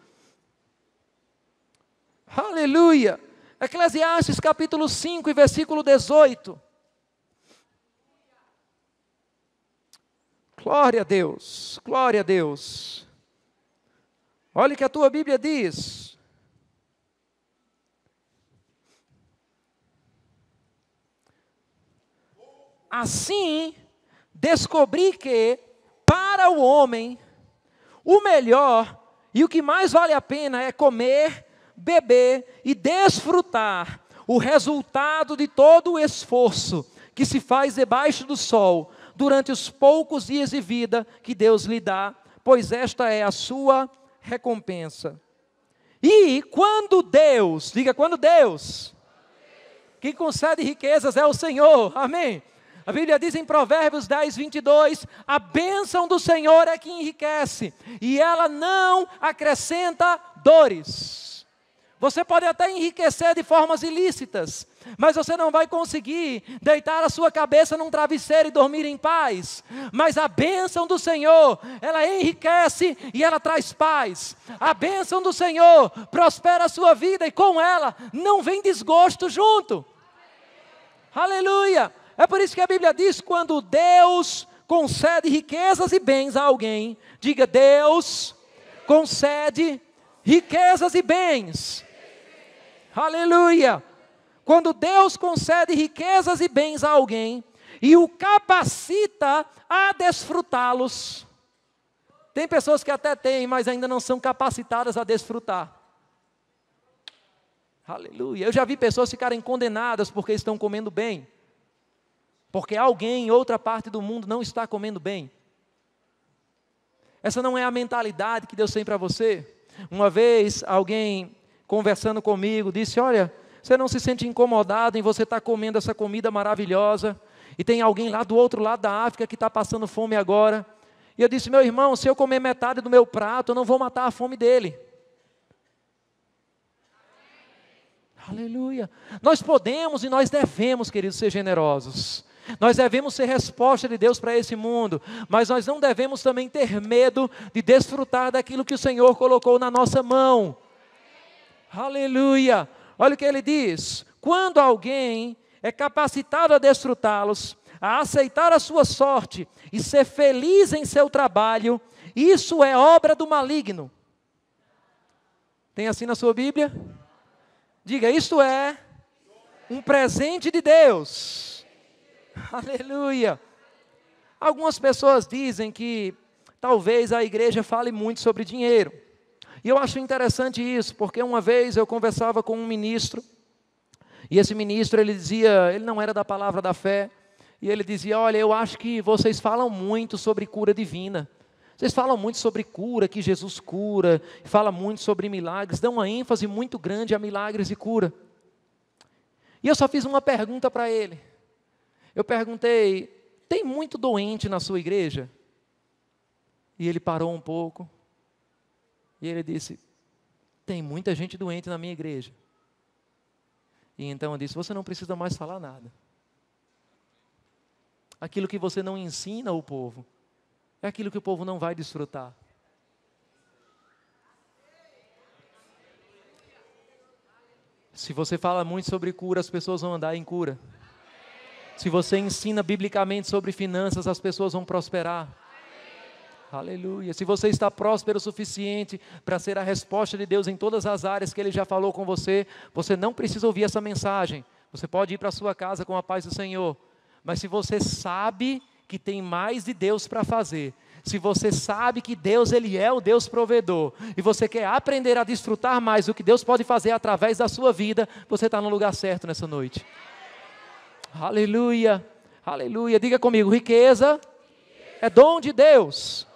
Aleluia, Eclesiastes capítulo 5 e versículo 18. Glória a Deus, glória a Deus. Olha o que a tua Bíblia diz. Assim, descobri que para o homem, o melhor e o que mais vale a pena é comer, beber e desfrutar o resultado de todo o esforço que se faz debaixo do sol durante os poucos dias de vida que Deus lhe dá, pois esta é a sua recompensa. E quando Deus, diga quando Deus, quem concede riquezas é o Senhor, amém? A Bíblia diz em Provérbios 10, 22, a bênção do Senhor é que enriquece, e ela não acrescenta dores. Você pode até enriquecer de formas ilícitas, mas você não vai conseguir deitar a sua cabeça num travesseiro e dormir em paz. Mas a bênção do Senhor, ela enriquece e ela traz paz. A bênção do Senhor prospera a sua vida e com ela não vem desgosto junto. Aleluia! É por isso que a Bíblia diz, quando Deus concede riquezas e bens a alguém, diga: Deus concede riquezas e bens. Aleluia! Quando Deus concede riquezas e bens a alguém e o capacita a desfrutá-los. Tem pessoas que até têm, mas ainda não são capacitadas a desfrutar. Aleluia! Eu já vi pessoas ficarem condenadas porque estão comendo bem. Porque alguém em outra parte do mundo não está comendo bem. Essa não é a mentalidade que Deus tem para você. Uma vez, alguém conversando comigo disse: olha, você não se sente incomodado em você estar comendo essa comida maravilhosa, e tem alguém lá do outro lado da África que está passando fome agora. E eu disse: meu irmão, se eu comer metade do meu prato, eu não vou matar a fome dele. Aleluia. Nós podemos e nós devemos, queridos, ser generosos. Nós devemos ser resposta de Deus para esse mundo, mas nós não devemos também ter medo de desfrutar daquilo que o Senhor colocou na nossa mão. Aleluia! Olha o que ele diz: quando alguém é capacitado a desfrutá-los, a aceitar a sua sorte e ser feliz em seu trabalho, isso é obra do maligno. Tem assim na sua Bíblia? Diga: isto é um presente de Deus. Aleluia! Algumas pessoas dizem que talvez a igreja fale muito sobre dinheiro. E eu acho interessante isso, porque uma vez eu conversava com um ministro, e esse ministro, ele dizia, ele não era da palavra da fé, e ele dizia: olha, eu acho que vocês falam muito sobre cura divina. Vocês falam muito sobre cura, que Jesus cura, fala muito sobre milagres, dão uma ênfase muito grande a milagres e cura. E eu só fiz uma pergunta para ele. Eu perguntei: tem muito doente na sua igreja? E ele parou um pouco. E ele disse: tem muita gente doente na minha igreja. E então eu disse: você não precisa mais falar nada. Aquilo que você não ensina ao povo, é aquilo que o povo não vai desfrutar. Se você fala muito sobre cura, as pessoas vão andar em cura. Se você ensina biblicamente sobre finanças, as pessoas vão prosperar. Aleluia. Se você está próspero o suficiente para ser a resposta de Deus em todas as áreas que Ele já falou com você, você não precisa ouvir essa mensagem. Você pode ir para a sua casa com a paz do Senhor. Mas se você sabe que tem mais de Deus para fazer, se você sabe que Deus, Ele é o Deus provedor, e você quer aprender a desfrutar mais do que Deus pode fazer através da sua vida, você está no lugar certo nessa noite. Aleluia, aleluia. Diga comigo: riqueza é dom de Deus.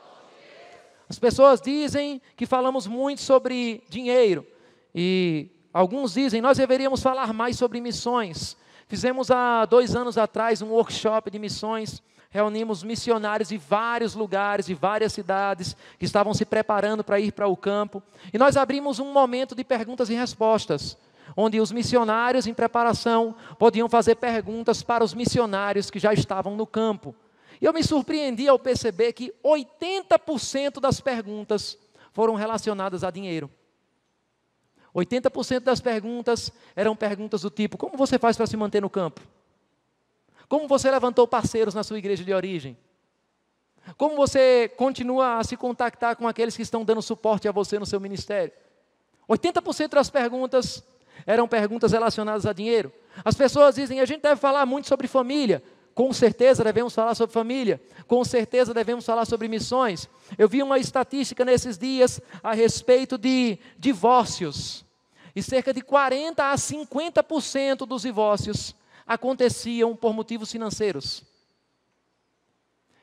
As pessoas dizem que falamos muito sobre dinheiro, e alguns dizem: nós deveríamos falar mais sobre missões. Fizemos há 2 anos atrás um workshop de missões, reunimos missionários de vários lugares, de várias cidades, que estavam se preparando para ir para o campo, e nós abrimos um momento de perguntas e respostas, onde os missionários em preparação podiam fazer perguntas para os missionários que já estavam no campo. E eu me surpreendi ao perceber que 80% das perguntas foram relacionadas a dinheiro. 80% das perguntas eram perguntas do tipo: como você faz para se manter no campo? Como você levantou parceiros na sua igreja de origem? Como você continua a se contactar com aqueles que estão dando suporte a você no seu ministério? 80% das perguntas eram perguntas relacionadas a dinheiro. As pessoas dizem: a gente deve falar muito sobre família. Com certeza devemos falar sobre família. Com certeza devemos falar sobre missões. Eu vi uma estatística nesses dias a respeito de divórcios. E cerca de 40% a 50% dos divórcios aconteciam por motivos financeiros.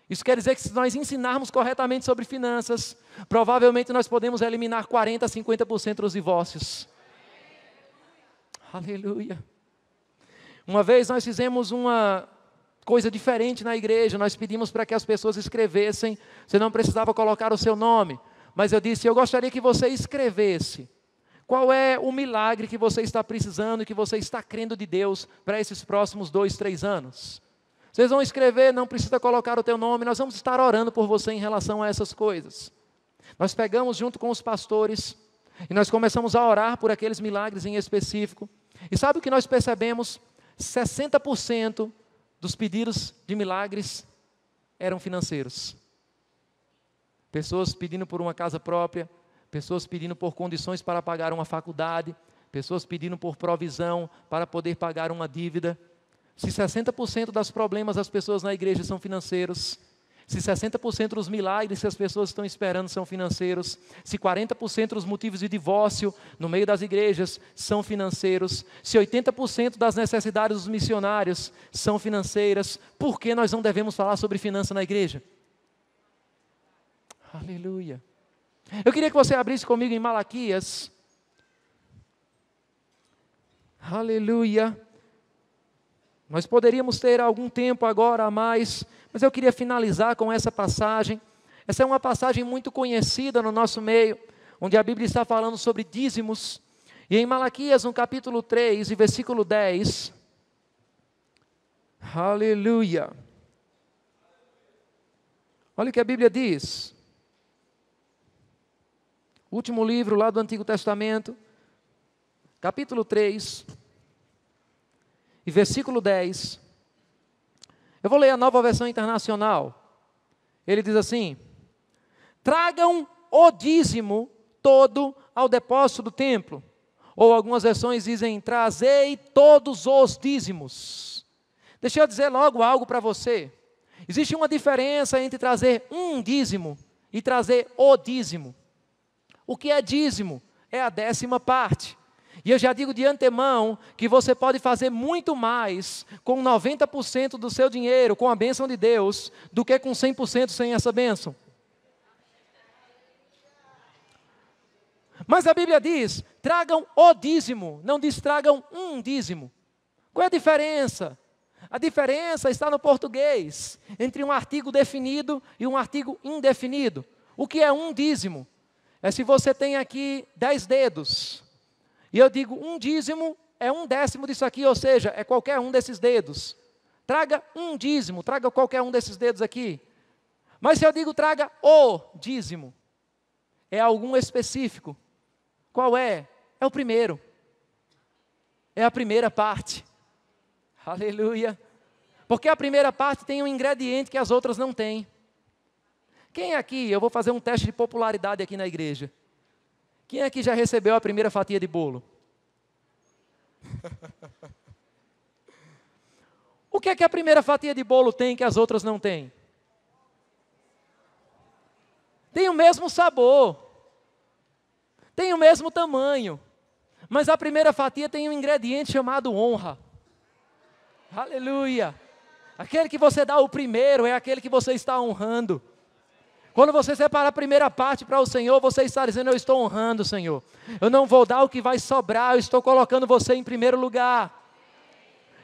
Isso quer dizer que se nós ensinarmos corretamente sobre finanças, provavelmente nós podemos eliminar 40% a 50% dos divórcios. Aleluia. Uma vez nós fizemos uma coisa diferente na igreja, nós pedimos para que as pessoas escrevessem, você não precisava colocar o seu nome, mas eu disse: eu gostaria que você escrevesse Qual é o milagre que você está precisando e que você está crendo de Deus para esses próximos 2, 3 anos? Vocês vão escrever, não precisa colocar o teu nome, nós vamos estar orando por você em relação a essas coisas. Nós pegamos junto com os pastores e nós começamos a orar por aqueles milagres em específico. E sabe o que nós percebemos? 60% dos pedidos de milagres eram financeiros. Pessoas pedindo por uma casa própria, pessoas pedindo por condições para pagar uma faculdade, pessoas pedindo por provisão para poder pagar uma dívida. Se 60% dos problemas das pessoas na igreja são financeiros, se 60% dos milagres que as pessoas estão esperando são financeiros, se 40% dos motivos de divórcio no meio das igrejas são financeiros, se 80% das necessidades dos missionários são financeiras, por que nós não devemos falar sobre finança na igreja? Aleluia. Eu queria que você abrisse comigo em Malaquias. Aleluia. Nós poderíamos ter algum tempo agora a mais, mas eu queria finalizar com essa passagem. Essa é uma passagem muito conhecida no nosso meio, onde a Bíblia está falando sobre dízimos. E em Malaquias, no capítulo 3, e versículo 10. Aleluia. Olha o que a Bíblia diz. Último livro lá do Antigo Testamento, capítulo 3, e versículo 10. Eu vou ler a Nova Versão Internacional. Ele diz assim: tragam o dízimo todo ao depósito do templo. Ou algumas versões dizem, trazei todos os dízimos. Deixa eu dizer logo algo para você. Existe uma diferença entre trazer um dízimo e trazer o dízimo. O que é dízimo? É a 10ª parte. E eu já digo de antemão que você pode fazer muito mais com 90% do seu dinheiro, com a bênção de Deus, do que com 100% sem essa bênção. Mas a Bíblia diz, tragam o dízimo, não diz tragam um dízimo. Qual é a diferença? A diferença está no português, entre um artigo definido e um artigo indefinido. O que é um dízimo? É se você tem aqui 10 dedos, e eu digo um dízimo é 1/10 disso aqui, ou seja, é qualquer um desses dedos. Traga um dízimo, traga qualquer um desses dedos aqui. Mas se eu digo traga o dízimo, é algum específico. Qual é? É o primeiro. É a primeira parte. Aleluia. Porque a primeira parte tem um ingrediente que as outras não têm. Quem aqui, eu vou fazer um teste de popularidade aqui na igreja. Quem aqui já recebeu a primeira fatia de bolo? O que é que a primeira fatia de bolo tem que as outras não têm? Tem o mesmo sabor. Tem o mesmo tamanho. Mas a primeira fatia tem um ingrediente chamado honra. Aleluia. Aquele que você dá o primeiro é aquele que você está honrando. Quando você separa a primeira parte para o Senhor, você está dizendo, eu estou honrando o Senhor. Eu não vou dar o que vai sobrar, eu estou colocando você em primeiro lugar.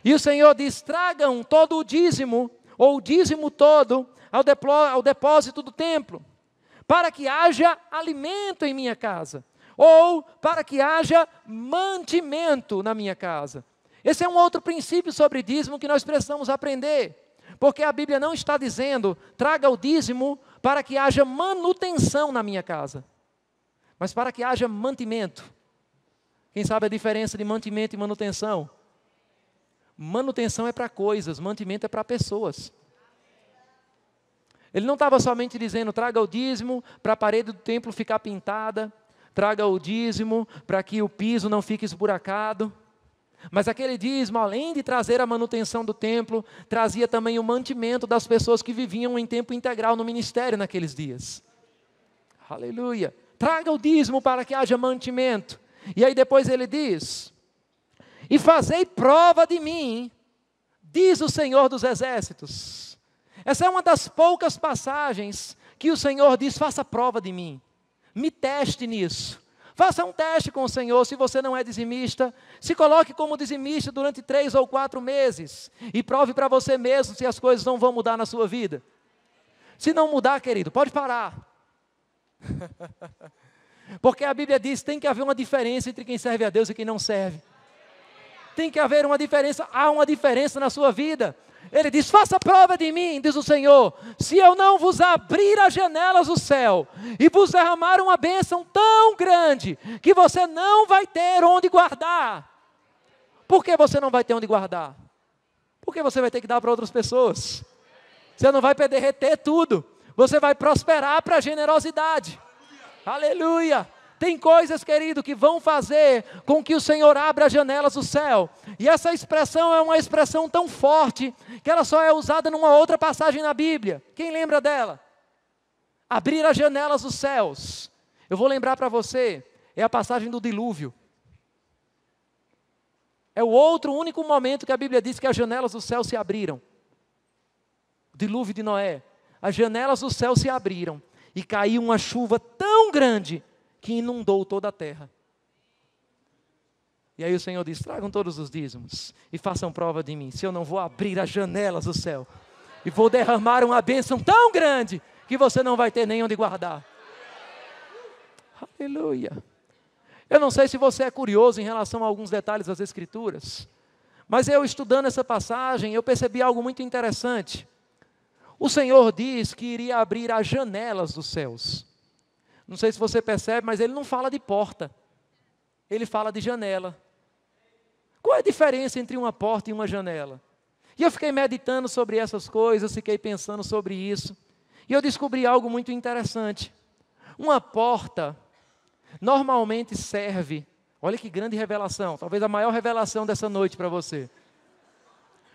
E o Senhor diz, tragam todo o dízimo, ou o dízimo todo, ao depósito do templo, para que haja alimento em minha casa, ou para que haja mantimento na minha casa. Esse é um outro princípio sobre dízimo que nós precisamos aprender. Porque a Bíblia não está dizendo, traga o dízimo para que haja manutenção na minha casa, mas para que haja mantimento. Quem sabe a diferença de mantimento e manutenção? Manutenção é para coisas, mantimento é para pessoas. Ele não estava somente dizendo, traga o dízimo para a parede do templo ficar pintada, traga o dízimo para que o piso não fique esburacado. Mas aquele dízimo, além de trazer a manutenção do templo, trazia também o mantimento das pessoas que viviam em tempo integral no ministério naqueles dias. Aleluia. Traga o dízimo para que haja mantimento. E aí depois ele diz, e fazei prova de mim, diz o Senhor dos Exércitos. Essa é uma das poucas passagens que o Senhor diz, faça prova de mim. Me teste nisso. Faça um teste com o Senhor, se você não é dizimista, se coloque como dizimista durante 3 ou 4 meses, e prove para você mesmo se as coisas não vão mudar na sua vida. Se não mudar, querido, pode parar. Porque a Bíblia diz que tem que haver uma diferença entre quem serve a Deus e quem não serve. Tem que haver uma diferença, há uma diferença na sua vida. Ele diz, faça prova de mim, diz o Senhor, se eu não vos abrir as janelas do céu e vos derramar uma bênção tão grande que você não vai ter onde guardar. Por que você não vai ter onde guardar? Porque você vai ter que dar para outras pessoas. Você não vai poder reter tudo. Você vai prosperar para a generosidade. Aleluia! Tem coisas, querido, que vão fazer com que o Senhor abra as janelas do céu. E essa expressão é uma expressão tão forte que ela só é usada numa outra passagem na Bíblia. Quem lembra dela? Abrir as janelas dos céus. Eu vou lembrar para você, é a passagem do dilúvio. É o outro único momento que a Bíblia diz que as janelas do céu se abriram. O dilúvio de Noé. As janelas do céu se abriram e caiu uma chuva tão grande que inundou toda a terra. E aí o Senhor diz, tragam todos os dízimos e façam prova de mim, se eu não vou abrir as janelas do céu e vou derramar uma bênção tão grande que você não vai ter nem onde guardar. Aleluia. Eu não sei se você é curioso em relação a alguns detalhes das Escrituras, mas eu estudando essa passagem, eu percebi algo muito interessante. O Senhor diz que iria abrir as janelas dos céus. Não sei se você percebe, mas ele não fala de porta. Ele fala de janela. Qual é a diferença entre uma porta e uma janela? E eu fiquei meditando sobre essas coisas, fiquei pensando sobre isso. E eu descobri algo muito interessante. Uma porta normalmente serve, olha que grande revelação, talvez a maior revelação dessa noite para você.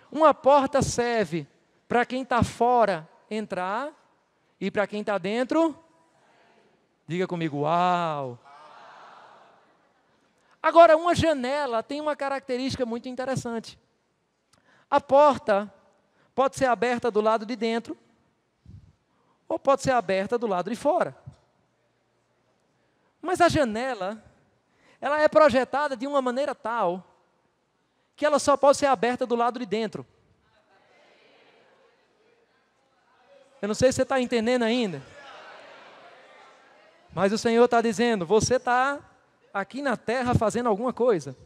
Uma porta serve para quem está fora entrar e para quem está dentro, diga comigo, uau! Agora, uma janela tem uma característica muito interessante. A porta pode ser aberta do lado de dentro ou pode ser aberta do lado de fora. Mas a janela, ela é projetada de uma maneira tal que ela só pode ser aberta do lado de dentro. Eu não sei se você está entendendo ainda. Mas o Senhor está dizendo, você está aqui na terra fazendo alguma coisa.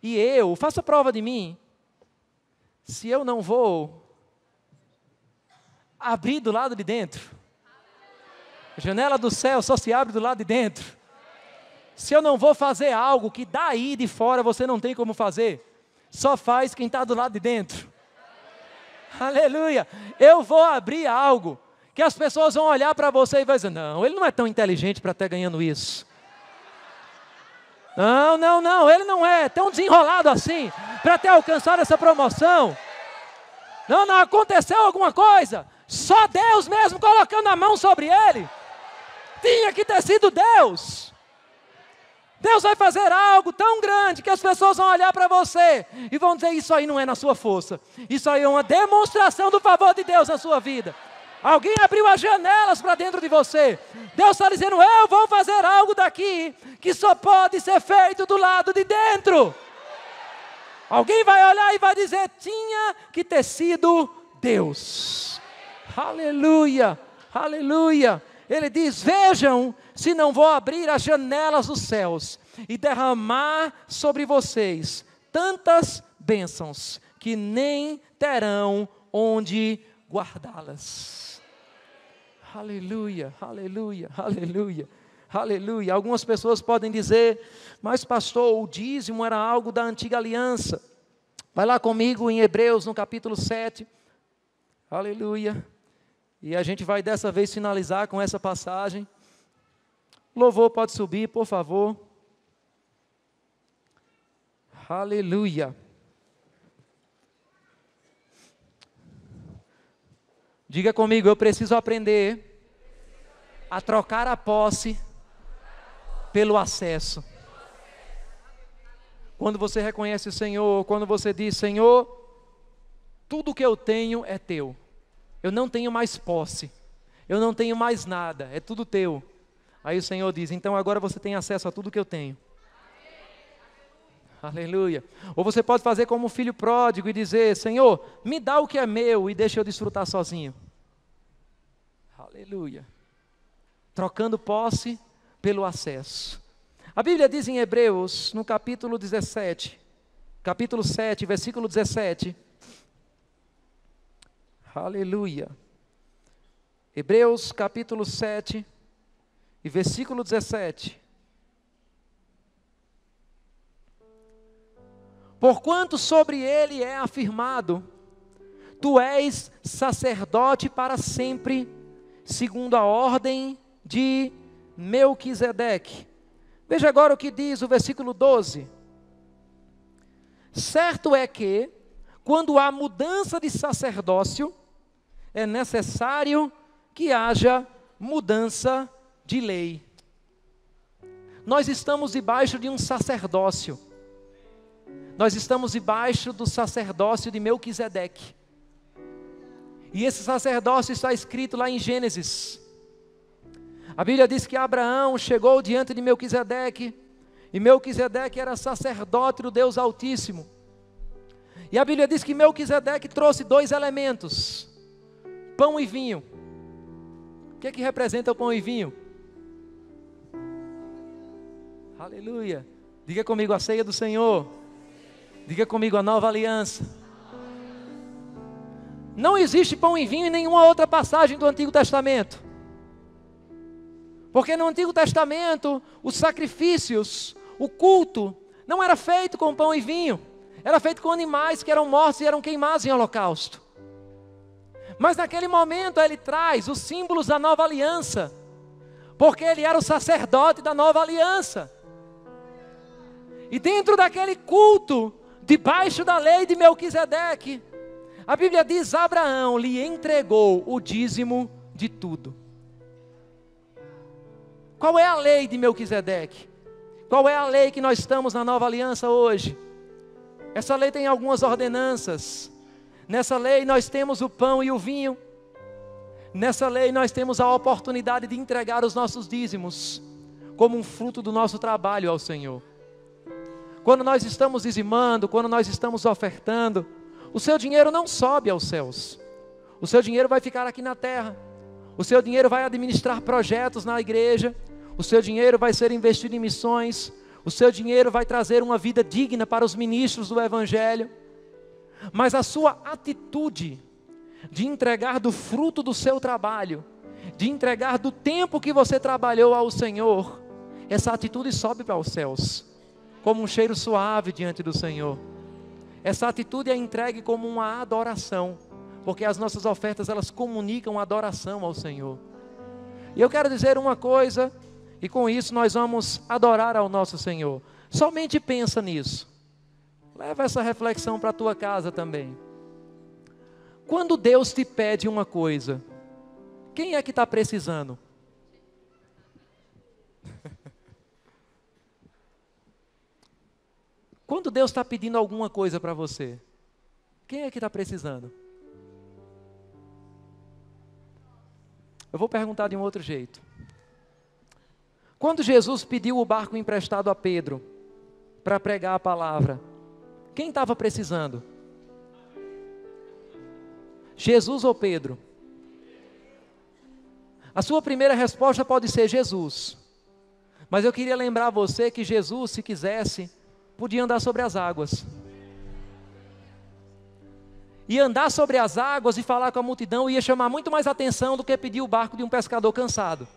E eu, faça prova de mim, se eu não vou abrir do lado de dentro. A janela do céu só se abre do lado de dentro. Se eu não vou fazer algo que daí de fora você não tem como fazer, só faz quem está do lado de dentro. Aleluia! Eu vou abrir algo que as pessoas vão olhar para você e vão dizer, não, ele não é tão inteligente para estar ganhando isso. Não, ele não é tão desenrolado assim para ter alcançado essa promoção. Não, aconteceu alguma coisa. Só Deus mesmo colocando a mão sobre ele. Tinha que ter sido Deus. Deus vai fazer algo tão grande que as pessoas vão olhar para você e vão dizer, isso aí não é na sua força. Isso aí é uma demonstração do favor de Deus na sua vida. Alguém abriu as janelas para dentro de você. Deus está dizendo, eu vou fazer algo daqui que só pode ser feito do lado de dentro. Alguém vai olhar e vai dizer, tinha que ter sido Deus. Aleluia, aleluia. Ele diz, vejam se não vou abrir as janelas dos céus e derramar sobre vocês tantas bênçãos que nem terão onde guardá-las. Aleluia, aleluia, aleluia, aleluia. Algumas pessoas podem dizer, mas pastor, o dízimo era algo da antiga aliança. Vai lá comigo em Hebreus, no capítulo 7. Aleluia. E a gente vai dessa vez finalizar com essa passagem. O louvor pode subir, por favor. Aleluia. Diga comigo, eu preciso aprender a trocar a posse pelo acesso. Quando você reconhece o Senhor, quando você diz, Senhor, tudo que eu tenho é teu. Eu não tenho mais posse. Eu não tenho mais nada, é tudo teu. Aí o Senhor diz, então agora você tem acesso a tudo que eu tenho. Aleluia. Ou você pode fazer como um filho pródigo e dizer, Senhor, me dá o que é meu e deixa eu desfrutar sozinho. Aleluia. Trocando posse pelo acesso. A Bíblia diz em Hebreus, no capítulo 17, capítulo 7, versículo 17. Aleluia. Hebreus capítulo 7 e versículo 17. Porquanto sobre ele é afirmado: tu és sacerdote para sempre, segundo a ordem de Melquisedeque. Veja agora o que diz o versículo 12. Certo é que, quando há mudança de sacerdócio, é necessário que haja mudança de lei. Nós estamos debaixo de um sacerdócio. Nós estamos debaixo do sacerdócio de Melquisedeque. E esse sacerdócio está escrito lá em Gênesis. A Bíblia diz que Abraão chegou diante de Melquisedeque, e Melquisedeque era sacerdote do Deus Altíssimo. E a Bíblia diz que Melquisedeque trouxe 2 elementos: pão e vinho. O que é que representa o pão e vinho? Aleluia. Diga comigo: a ceia do Senhor. Diga comigo: a nova aliança. Não existe pão e vinho em nenhuma outra passagem do Antigo Testamento. Porque no Antigo Testamento, os sacrifícios, o culto, não era feito com pão e vinho. Era feito com animais que eram mortos e eram queimados em holocausto. Mas naquele momento ele traz os símbolos da nova aliança. Porque ele era o sacerdote da nova aliança. E dentro daquele culto, debaixo da lei de Melquisedeque, a Bíblia diz: Abraão lhe entregou o dízimo de tudo. Qual é a lei de Melquisedeque? Qual é a lei que nós estamos na nova aliança hoje? Essa lei tem algumas ordenanças. Nessa lei nós temos o pão e o vinho. Nessa lei nós temos a oportunidade de entregar os nossos dízimos como um fruto do nosso trabalho ao Senhor. Quando nós estamos dizimando, quando nós estamos ofertando, o seu dinheiro não sobe aos céus. O seu dinheiro vai ficar aqui na terra. O seu dinheiro vai administrar projetos na igreja. O seu dinheiro vai ser investido em missões. O seu dinheiro vai trazer uma vida digna para os ministros do Evangelho. Mas a sua atitude de entregar do fruto do seu trabalho, de entregar do tempo que você trabalhou ao Senhor, essa atitude sobe para os céus, como um cheiro suave diante do Senhor. Essa atitude é entregue como uma adoração, porque as nossas ofertas, elas comunicam adoração ao Senhor. E eu quero dizer uma coisa, e com isso nós vamos adorar ao nosso Senhor. Somente pensa nisso. Leva essa reflexão para a tua casa também. Quando Deus te pede uma coisa, quem é que está precisando? Quando Deus está pedindo alguma coisa para você, quem é que está precisando? Eu vou perguntar de um outro jeito. Quando Jesus pediu o barco emprestado a Pedro para pregar a palavra, quem estava precisando? Jesus ou Pedro? A sua primeira resposta pode ser Jesus. Mas eu queria lembrar você que Jesus, se quisesse, podia andar sobre as águas. E andar sobre as águas e falar com a multidão ia chamar muito mais atenção do que pedir o barco de um pescador cansado.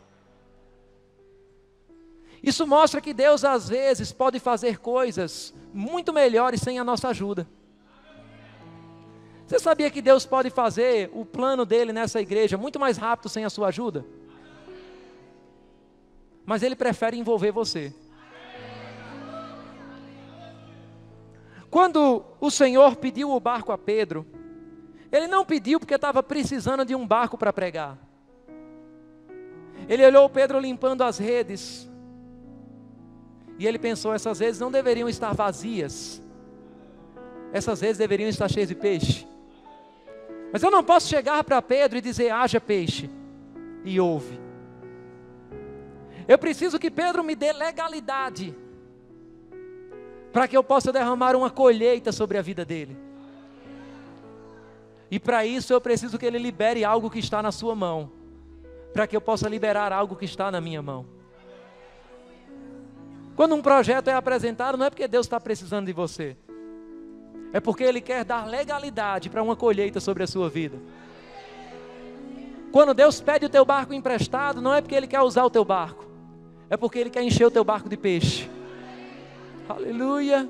Isso mostra que Deus às vezes pode fazer coisas muito melhores sem a nossa ajuda. Você sabia que Deus pode fazer o plano dele nessa igreja muito mais rápido sem a sua ajuda? Mas Ele prefere envolver você. Quando o Senhor pediu o barco a Pedro, Ele não pediu porque estava precisando de um barco para pregar. Ele olhou Pedro limpando as redes, e ele pensou: essas redes não deveriam estar vazias, essas redes deveriam estar cheias de peixe. Mas eu não posso chegar para Pedro e dizer: haja peixe, e ouve. Eu preciso que Pedro me dê legalidade, para que eu possa derramar uma colheita sobre a vida dele. E para isso eu preciso que ele libere algo que está na sua mão, para que eu possa liberar algo que está na minha mão. Quando um projeto é apresentado, não é porque Deus está precisando de você. É porque Ele quer dar legalidade para uma colheita sobre a sua vida. Quando Deus pede o teu barco emprestado, não é porque Ele quer usar o teu barco. É porque Ele quer encher o teu barco de peixe. Aleluia.